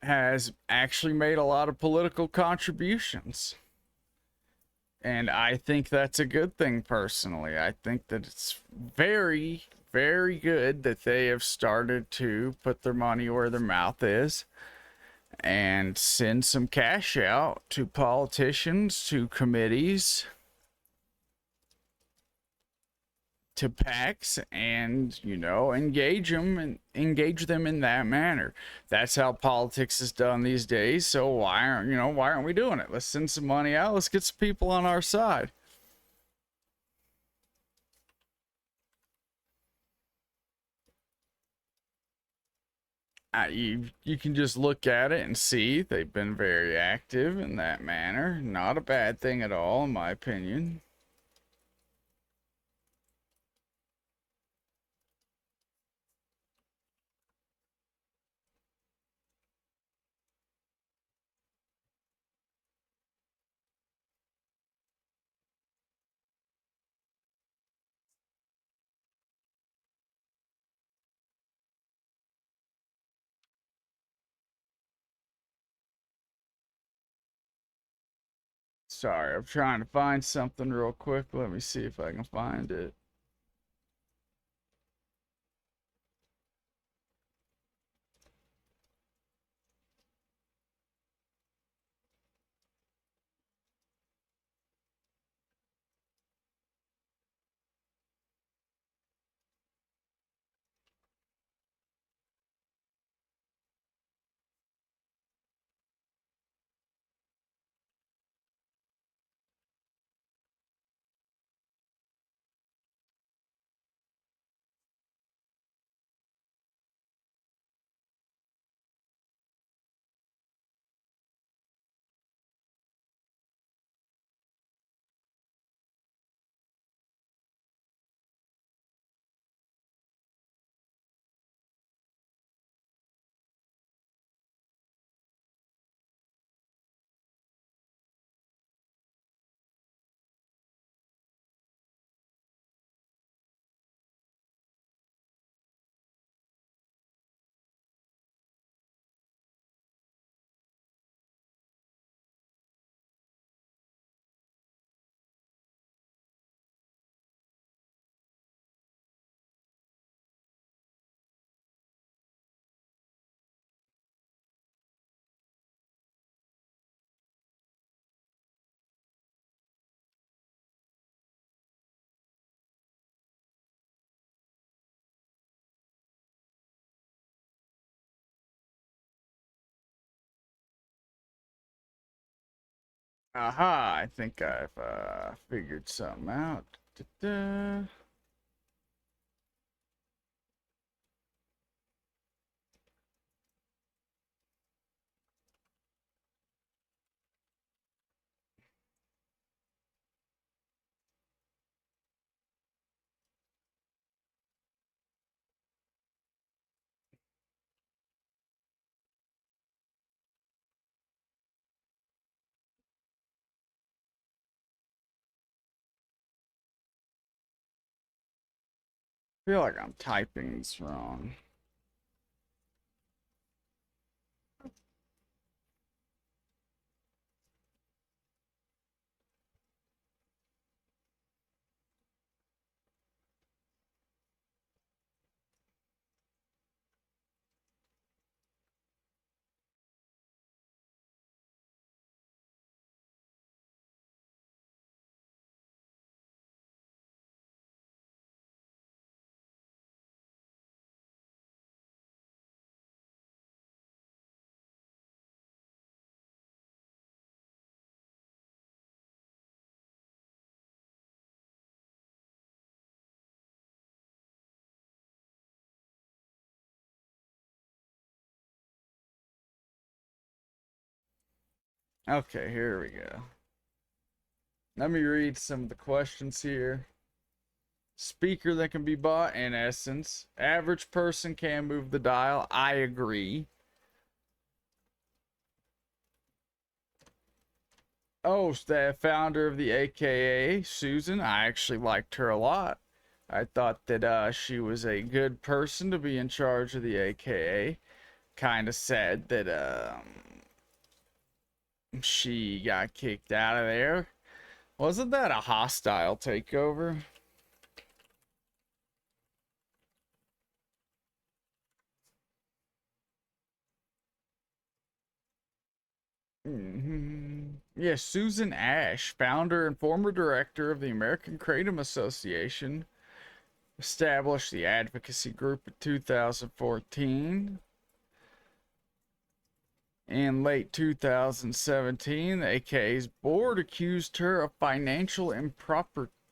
has actually made a lot of political contributions. And I think that's a good thing personally. I think that it's very, very good that they have started to put their money where their mouth is and send some cash out to politicians, to committees, to PACs, and engage them in that manner. That's how politics is done these days. So why aren't we doing it? Let's send some money out. Let's get some people on our side. You can just look at it and see they've been very active in that manner. Not a bad thing at all, in my opinion. Sorry, I'm trying to find something real quick. Let me see if I can find it. Aha, I think I've figured something out. Da-da. I feel like I'm typing this wrong. Okay, here we go. Let me read some of the questions here. Speaker that can be bought, in essence. Average person can move the dial. I agree. Oh, the founder of the AKA, Susan. I actually liked her a lot. I thought that she was a good person to be in charge of the AKA. Kind of sad that she got kicked out of there. Wasn't that a hostile takeover? Yes, Susan Ash, founder and former director of the American Kratom Association, established the advocacy group in 2014. In late 2017, the AKA's board accused her of financial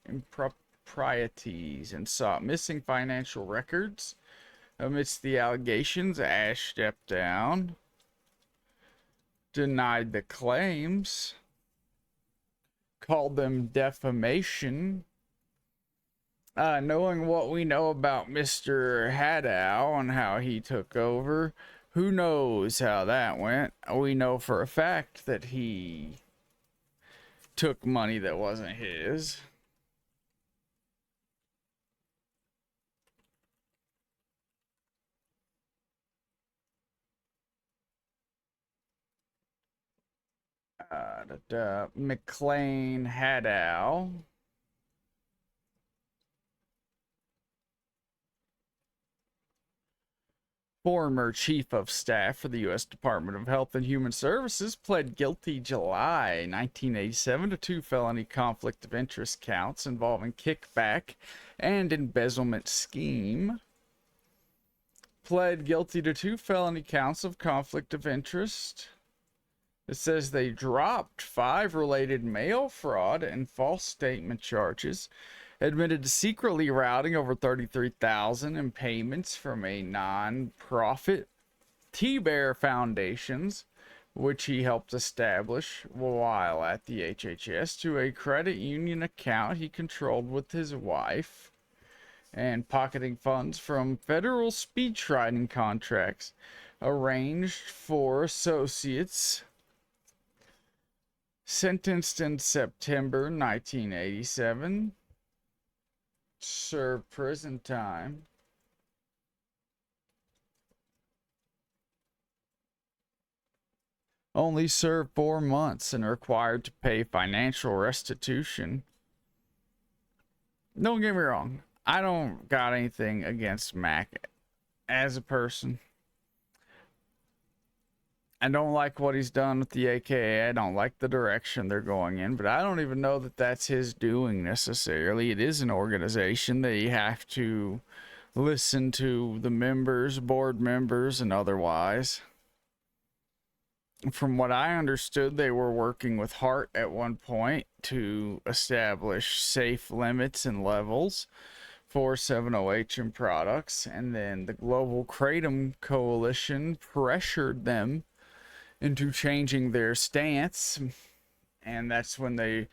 improprieties and sought missing financial records. Amidst the allegations, Ash stepped down, denied the claims, called them defamation. Knowing what we know about Mr. Hadow and how he took over, who knows how that went? We know for a fact that he took money that wasn't his. McLean Hadow. Former chief of staff for the U.S. Department of Health and Human Services, pled guilty July 1987 to 2 felony conflict of interest counts involving kickback and embezzlement scheme. Pled guilty to 2 felony counts of conflict of interest. It says they dropped 5 related mail fraud and false statement charges. Admitted to secretly routing over $33,000 in payments from a non-profit T-Bear Foundations, which he helped establish while at the HHS, to a credit union account he controlled with his wife, and pocketing funds from federal speechwriting contracts arranged for associates. Sentenced in September 1987. Served prison time. Only served 4 months and required to pay financial restitution. Don't get me wrong, I don't got anything against Mac as a person. I don't like what he's done with the AKA. I don't like the direction they're going in, but I don't even know that that's his doing necessarily. It is an organization that you have to listen to the members, board members, and otherwise. From what I understood, they were working with Hart at one point to establish safe limits and levels for 7-OH in products, and then the Global Kratom Coalition pressured them into changing their stance, and that's when they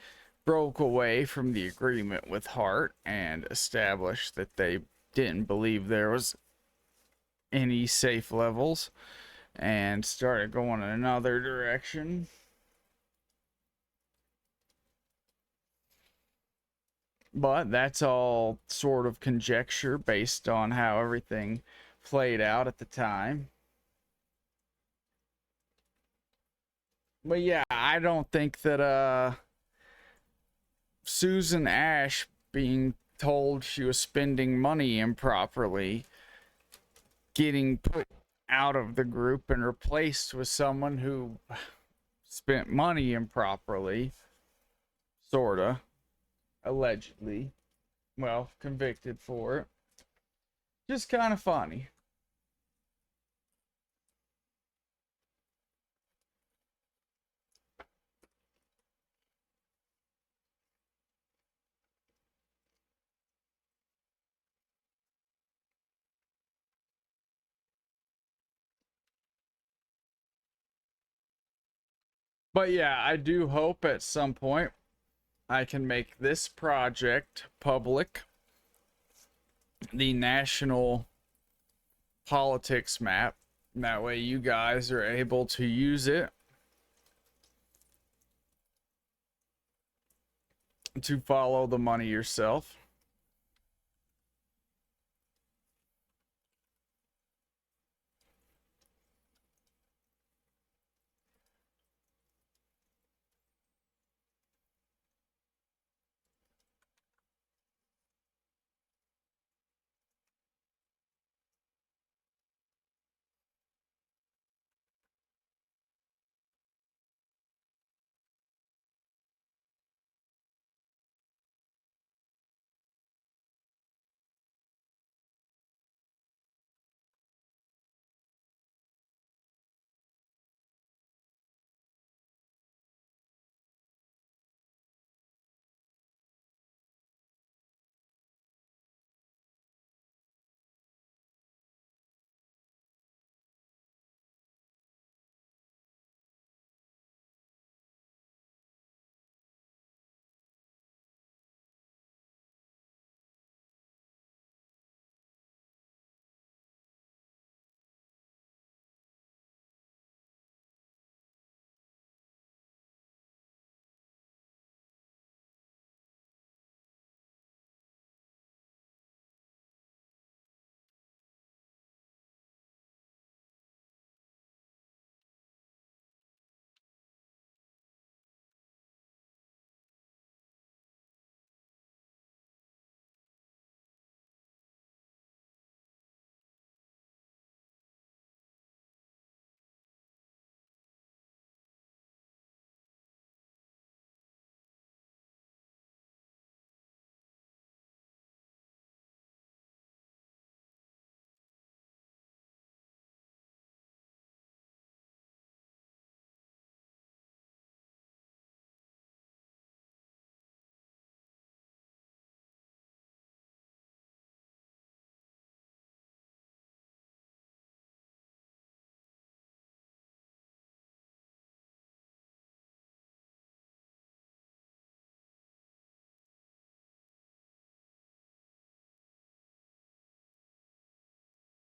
broke away from the agreement with Hart and established that they didn't believe there was any safe levels and started going in another direction. But that's all sort of conjecture based on how everything played out at the time. But yeah, I don't think that Susan Ash being told she was spending money improperly, getting put out of the group and replaced with someone who spent money improperly, sorta, allegedly, well, convicted for it. Just kind of funny. But yeah, I do hope at some point I can make this project public. The national politics map. That way you guys are able to use it to follow the money yourself.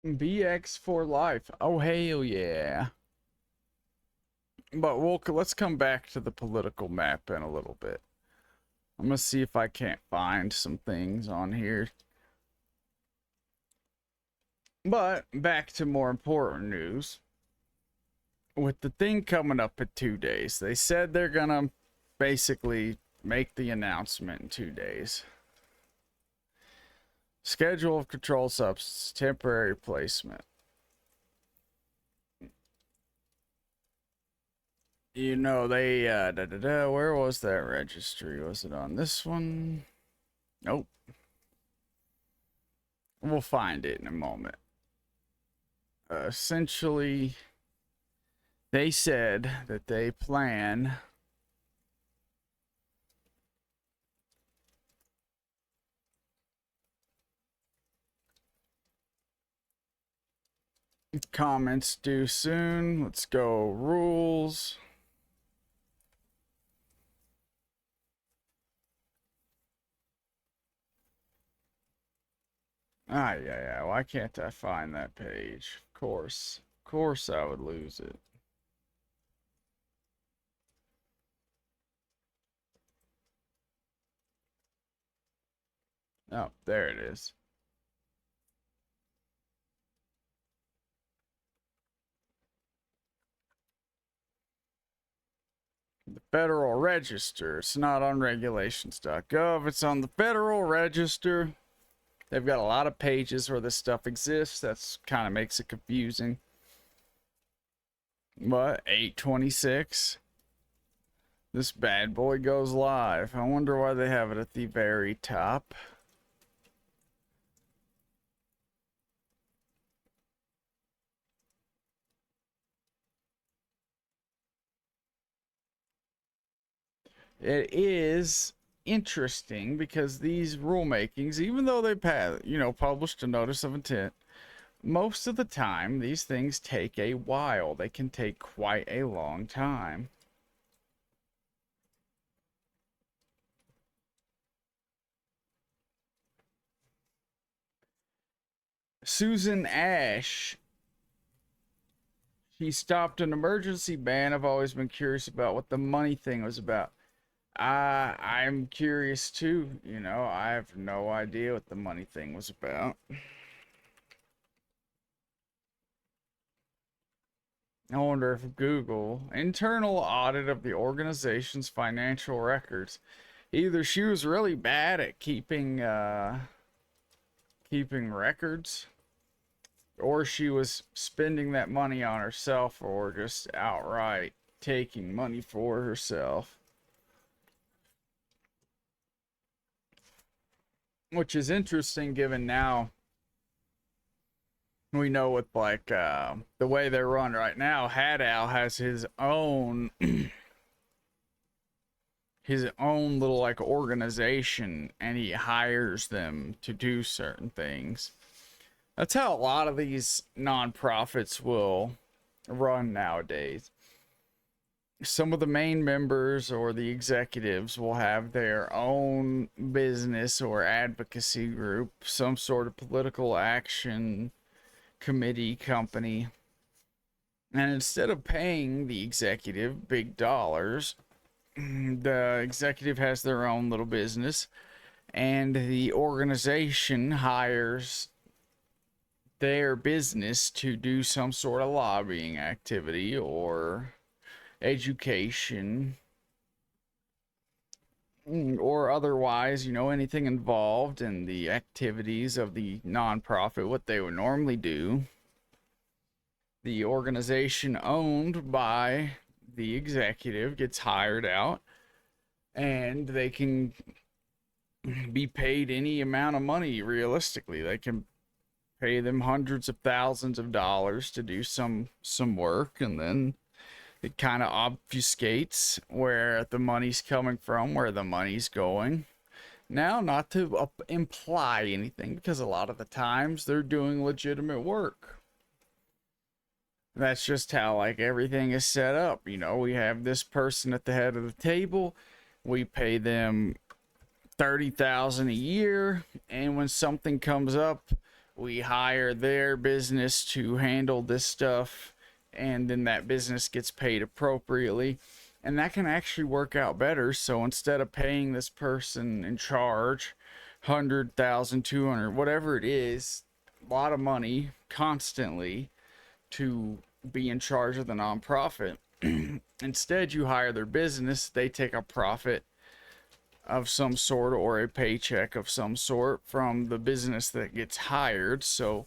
BX for life. Oh hell yeah. But let's come back to the political map in a little bit. I'm gonna see if I can't find some things on here. But back to more important news. With the thing coming up in 2 days, they said they're gonna basically make the announcement in 2 days. Schedule of controlled substance, temporary placement. You know, they, where was that registry? Was it on this one? Nope. We'll find it in a moment. Essentially, They said that they plan comments due soon. Let's go rules. Ah, yeah. Why can't I find that page? Of course I would lose it. Oh, there it is. The Federal Register. It's not on regulations.gov. It's on the Federal Register. They've got a lot of pages where this stuff exists. That's kind of makes it confusing. What? 826? This bad boy goes live. I wonder why they have it at the very top. It is interesting because these rulemakings, even though they published a notice of intent, most of the time these things take a while. They can take quite a long time. Susan Ash, she stopped an emergency ban. I've always been curious about what the money thing was about. I'm curious too. I have no idea what the money thing was about. I wonder if Google internal audit of the organization's financial records. Either she was really bad at keeping records, or she was spending that money on herself, or just outright taking money for herself. Which is interesting given now we know with the way they're run right now. Hadow has his own little organization, and he hires them to do certain things. That's how a lot of these nonprofits will run nowadays. Some of the main members or the executives will have their own business or advocacy group, some sort of political action committee company. And instead of paying the executive big dollars, the executive has their own little business, and the organization hires their business to do some sort of lobbying activity or education or otherwise, anything involved in the activities of the nonprofit, what they would normally do. The organization owned by the executive gets hired out, and they can be paid any amount of money. Realistically, they can pay them hundreds of thousands of dollars to do some work, and then it kind of obfuscates where the money's coming from, where the money's going. Now, not to imply anything, because a lot of the times they're doing legitimate work. That's just how everything is set up. We have this person at the head of the table. We pay them $30,000 a year, and when something comes up, we hire their business to handle this stuff, and then that business gets paid appropriately. And that can actually work out better. So instead of paying this person in charge 100,000, 200, whatever it is, a lot of money constantly to be in charge of the nonprofit, instead you hire their business. They take a profit of some sort or a paycheck of some sort from the business that gets hired, so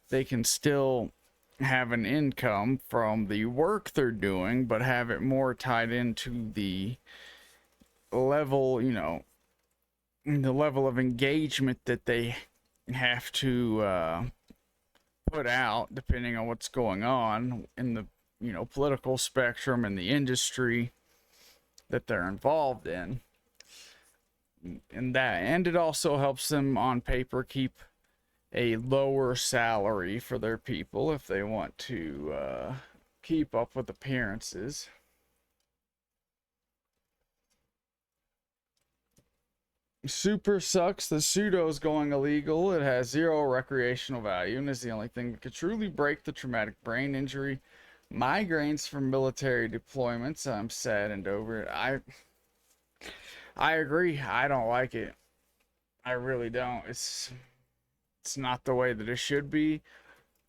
they can still have an income from the work they're doing, but have it more tied into the level, the level of engagement that they have to put out, depending on what's going on in the political spectrum and the industry that they're involved in. And it also helps them on paper keep a lower salary for their people if they want to keep up with appearances. Super sucks. The Psuedo is going illegal. It has zero recreational value and is the only thing that could truly break the traumatic brain injury. Migraines from military deployments. I'm saddened over it. I agree. I don't like it. I really don't. It's not the way that it should be.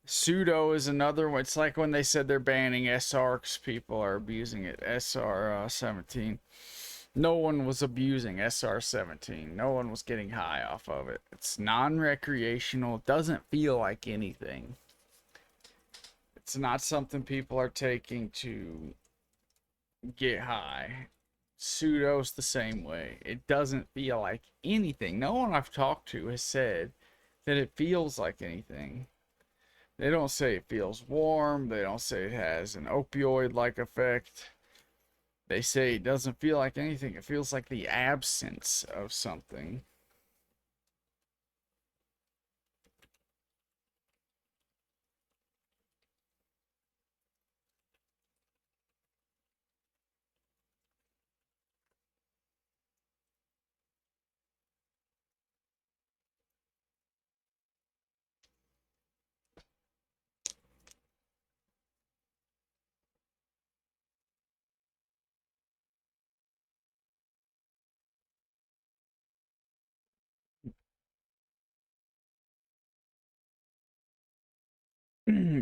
Psuedo is another one. It's like when they said they're banning SR because people are abusing it. SR-17. No one was abusing SR-17. No one was getting high off of it. It's non-recreational. It doesn't feel like anything. It's not something people are taking to get high. Pseudo's the same way. It doesn't feel like anything. No one I've talked to has said that it feels like anything. They don't say it feels warm. They don't say it has an opioid-like effect. They say it doesn't feel like anything. It feels like the absence of something.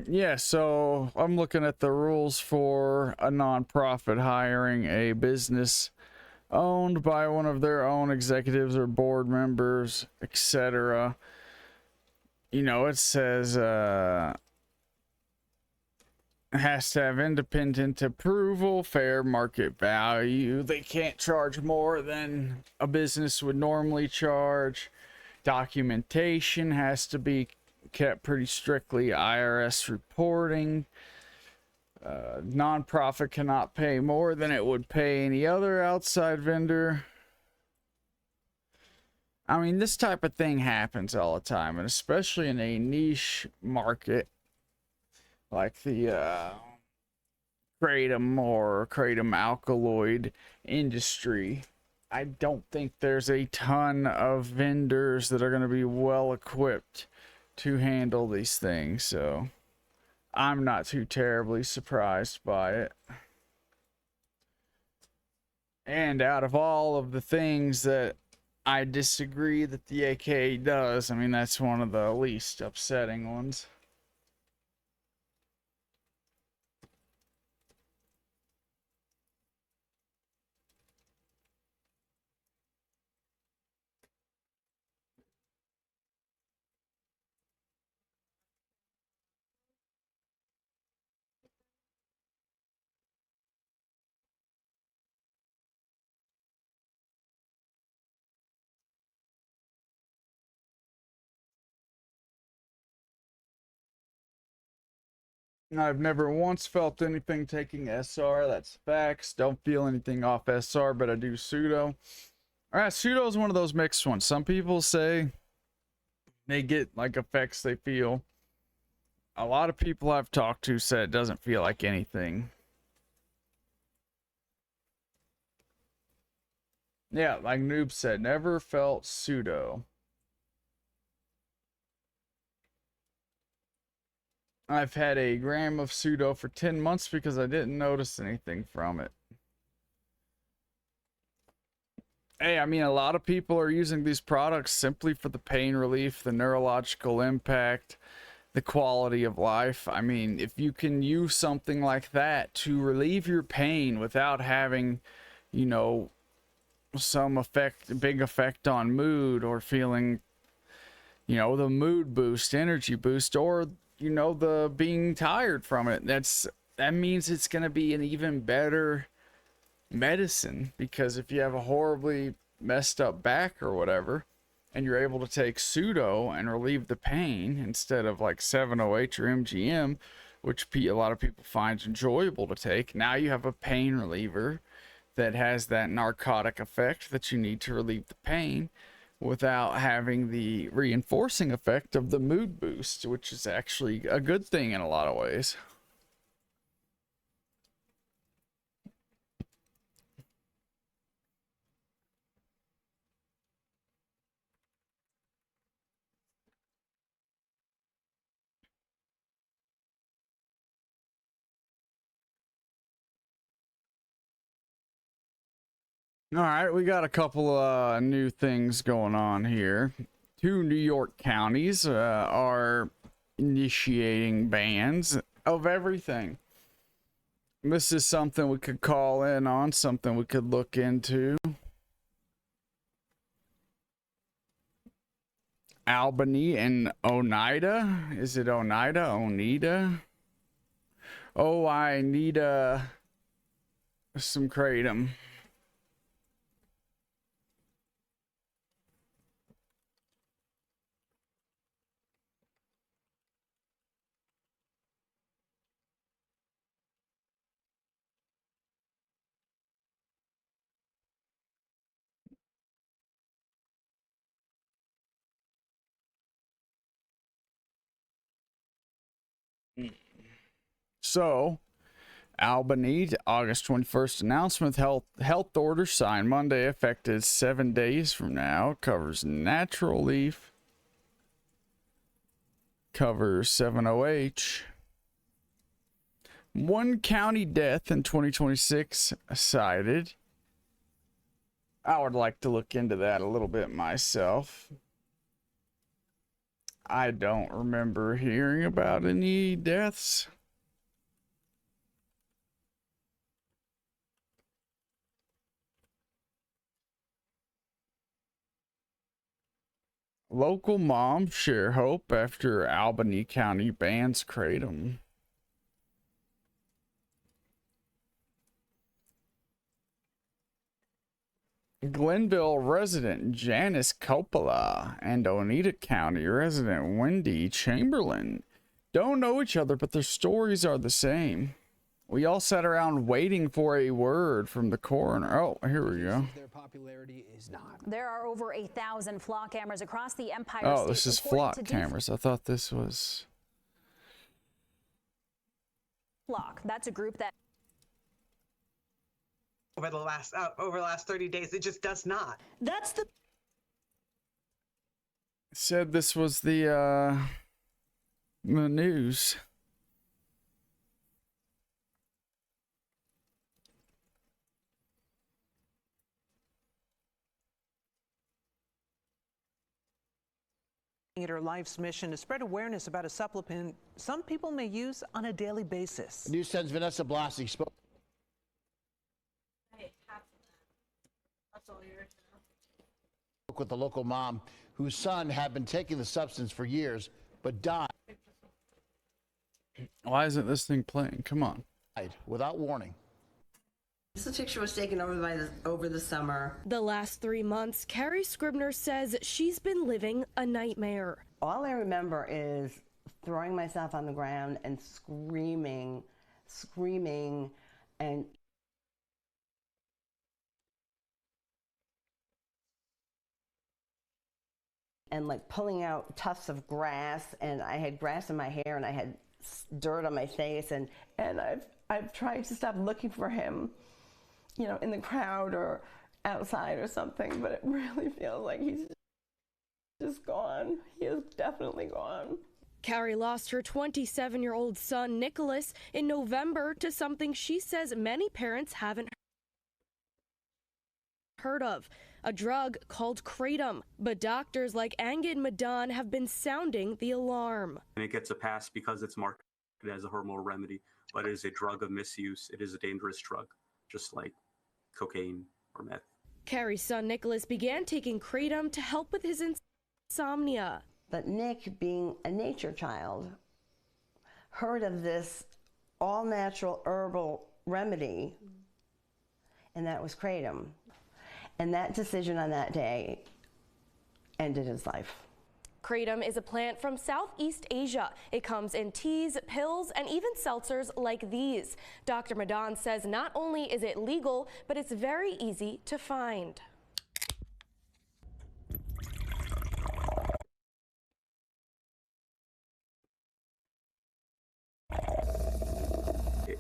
Yeah, so I'm looking at the rules for a nonprofit hiring a business owned by one of their own executives or board members, etc. It says it has to have independent approval, fair market value. They can't charge more than a business would normally charge. Documentation has to be kept pretty strictly. IRS reporting. Nonprofit cannot pay more than it would pay any other outside vendor. I mean, this type of thing happens all the time, and especially in a niche market like the kratom or kratom alkaloid industry. I don't think there's a ton of vendors that are going to be well equipped to handle these things, so I'm not too terribly surprised by it. And out of all of the things that I disagree that the AKA does, I mean, that's one of the least upsetting ones. I've never once felt anything taking SR. That's facts. Don't feel anything off SR, but I do Psuedo. Alright, Pseudo is one of those mixed ones. Some people say they get like effects they feel. A lot of people I've talked to said it doesn't feel like anything. Yeah, like Noob said, never felt Psuedo. I've had a gram of Psuedo for 10 months because I didn't notice anything from it. Hey, I mean, a lot of people are using these products simply for the pain relief, the neurological impact, the quality of life. I mean, if you can use something like that to relieve your pain without having, some big effect on mood or feeling, the mood boost, energy boost, or the being tired from it, that means it's going to be an even better medicine. Because if you have a horribly messed up back or whatever and you're able to take Psuedo and relieve the pain instead of like 708 or MGM, which a lot of people find enjoyable to take. Now you have a pain reliever that has that narcotic effect that you need to relieve the pain without having the reinforcing effect of the mood boost, which is actually a good thing in a lot of ways. All right, we got a couple new things going on here. 2 New York counties are initiating bans of everything. This is something we could call in on, something we could look into. Albany and Oneida. Is it Oneida? Oneida? Oh, I need some kratom. So, Albany, August 21st announcement, health order signed Monday, effective 7 days from now, covers natural leaf, covers 7-OH. 1 county death in 2026 cited. I would like to look into that a little bit myself. I don't remember hearing about any deaths. Local moms share hope after Albany County bans kratom. Glenville resident Janice Coppola and Oneida County resident Wendy Chamberlain don't know each other, but their stories are the same. We all sat around waiting for a word from the coroner. Oh, here we go. Their popularity is not. There are over 1,000 flock cameras across the Empire Oh, State. this is flock cameras. I thought this was Flock. That's a group that over the last 30 days. It just does not. That's the said this was the news. Her life's mission to spread awareness about a supplement some people may use on a daily basis. News 10's Vanessa Blasi spoke. That's all yours now. With the local mom whose son had been taking the substance for years but died Why isn't this thing playing? Come on. without warning. This picture was taken over the summer. The last 3 months, Carrie Scribner says she's been living a nightmare. All I remember is throwing myself on the ground and screaming, and like pulling out tufts of grass, and I had grass in my hair and I had dirt on my face, and I've tried to stop looking for him, you know, in the crowd or outside or something, but it really feels like he's just gone. He is definitely gone. Carrie lost her 27-year-old son, Nicholas, in November to something she says many parents haven't heard of, a drug called kratom. But doctors like Angid Madan have been sounding the alarm. And it gets a pass because it's marketed as a hormonal remedy, but it is a drug of misuse. It is a dangerous drug, just like cocaine or meth. Carrie's son, Nicholas, began taking kratom to help with his insomnia. But Nick, being a nature child, heard of this all-natural herbal remedy, and that was kratom. And that decision on that day ended his life. Kratom is a plant from Southeast Asia. It comes in teas, pills, and even seltzers like these. Dr. Madan says not only is it legal, but it's very easy to find.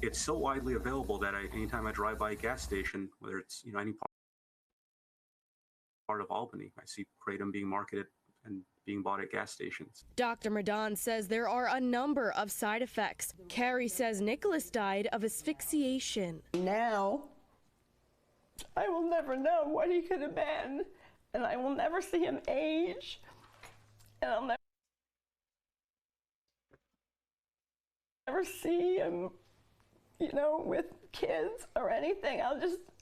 It's so widely available that anytime I drive by a gas station, whether it's any part of Albany, I see kratom being marketed and being bought at gas stations. Dr. Madan says there are a number of side effects. Carrie says Nicholas died of asphyxiation. Now, I will never know what he could have been, and I will never see him age, and I'll never see him, with kids or anything.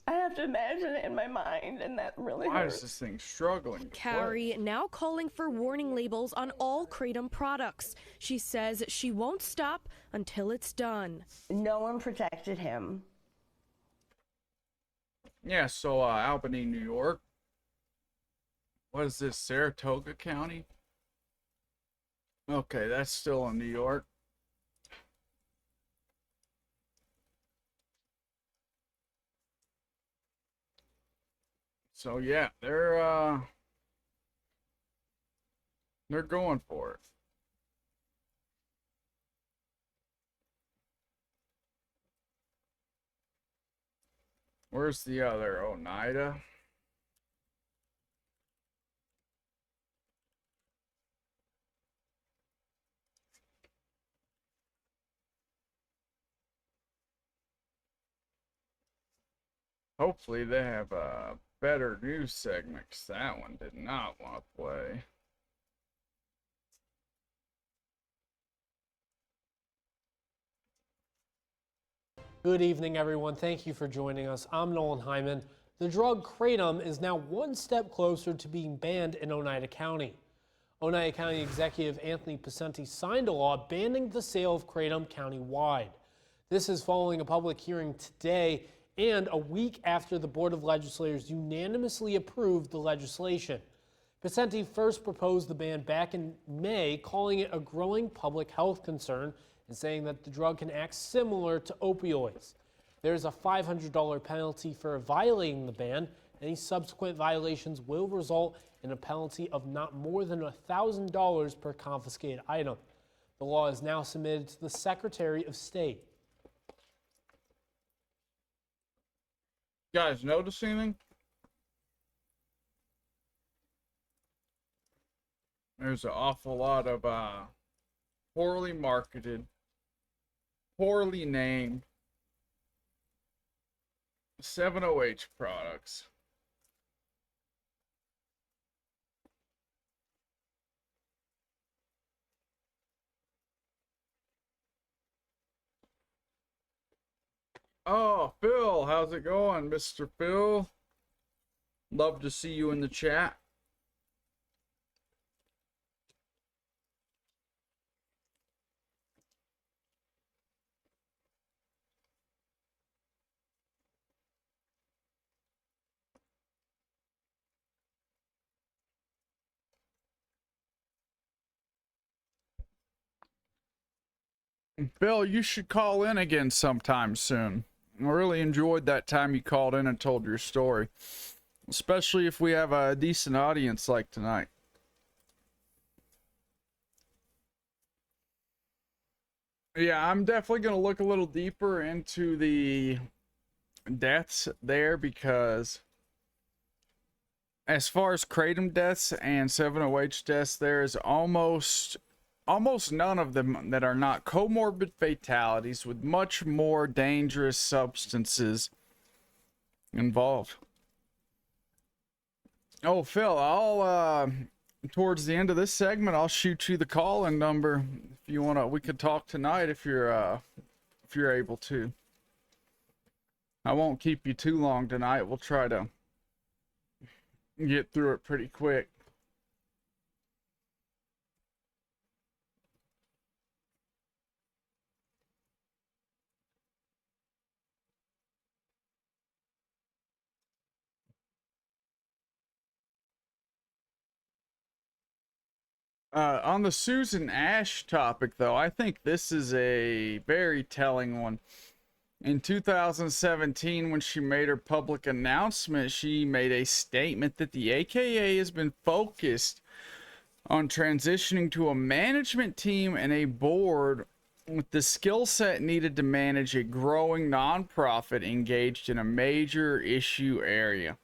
I have to imagine it in my mind, and that really Why hurts. is this thing struggling? Carrie now calling for warning labels on all kratom products. She says she won't stop until it's done. No one protected him. Yeah, so Albany, New York. What is this, Saratoga County? Okay, that's still in New York. So yeah, they're going for it. Where's the other Oneida? Hopefully they have a better news segment, 'cause that one did not want to play. Good evening, everyone. Thank you for joining us. I'm Nolan Hyman. The drug kratom is now one step closer to being banned in Oneida County. Oneida County Executive Anthony Psuedo signed a law banning the sale of kratom countywide. This is following a public hearing today and a week after the Board of Legislators unanimously approved the legislation. Psuedo first proposed the ban back in May, calling it a growing public health concern and saying that the drug can act similar to opioids. There's a $500 penalty for violating the ban. Any subsequent violations will result in a penalty of not more than $1,000 per confiscated item. The law is now submitted to the Secretary of State. Guys, notice anything? There's an awful lot of poorly marketed, poorly named 7-OH products. Oh, Phil, how's it going, Mr. Phil? Love to see you in the chat. Phil, you should call in again sometime soon. I really enjoyed that time you called in and told your story. Especially if we have a decent audience like tonight. Yeah, I'm definitely going to look a little deeper into the deaths there, because as far as kratom deaths and 7-OH deaths, there is almost none of them that are not comorbid fatalities with much more dangerous substances involved. Oh, Phil, I'll towards the end of this segment, I'll shoot you the call-in number if you want to. We could talk tonight if you're able to. I won't keep you too long tonight. We'll try to get through it pretty quick. On the Susan Ash topic, though, I think this is a very telling one. In 2017, when she made her public announcement, she made a statement that the AKA has been focused on transitioning to a management team and a board with the skill set needed to manage a growing nonprofit engaged in a major issue area.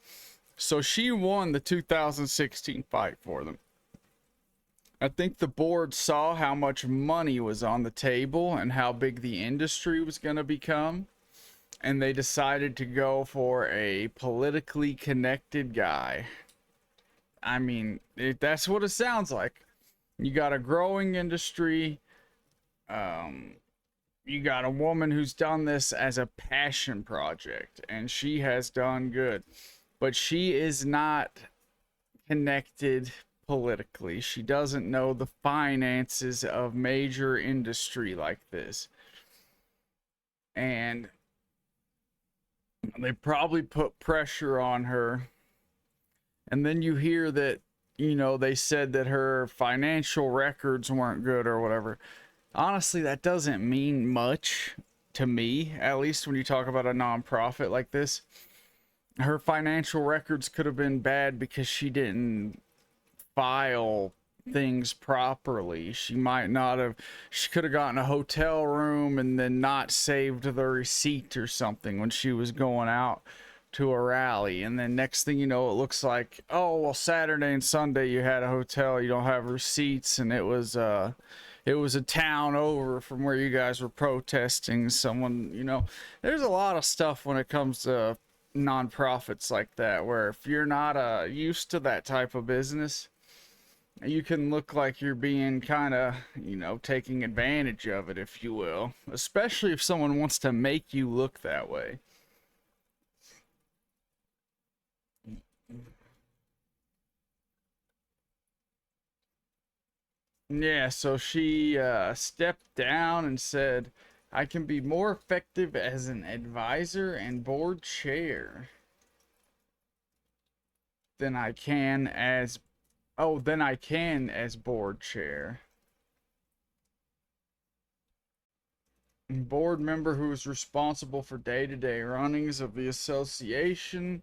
So she won the 2016 fight for them. I think the board saw how much money was on the table and how big the industry was going to become, and they decided to go for a politically connected guy. I mean, that's what it sounds like. You got a growing industry. You got a woman who's done this as a passion project, and she has done good. But she is not connected politically. She doesn't know the finances of major industry like this. And they probably put pressure on her. And then you hear that, you know, they said that her financial records weren't good or whatever. Honestly, that doesn't mean much to me, at least when you talk about a nonprofit like this. Her financial records could have been bad because she didn't file things properly. She might not have, she could have gotten a hotel room and then not saved the receipt or something when she was going out to a rally, and then next thing you know, it looks like, oh well, Saturday and Sunday you had a hotel, you don't have receipts, and it was a town over from where you guys were protesting. Someone, you know, there's a lot of stuff when it comes to nonprofits like that, where if you're not used to that type of business, you can look like you're being kind of, you know, taking advantage of it, if you will, especially if someone wants to make you look that way. Yeah, so she stepped down and said, I can be more effective as an advisor and board chair than I can as board chair. Board member who is responsible for day-to-day runnings of the association.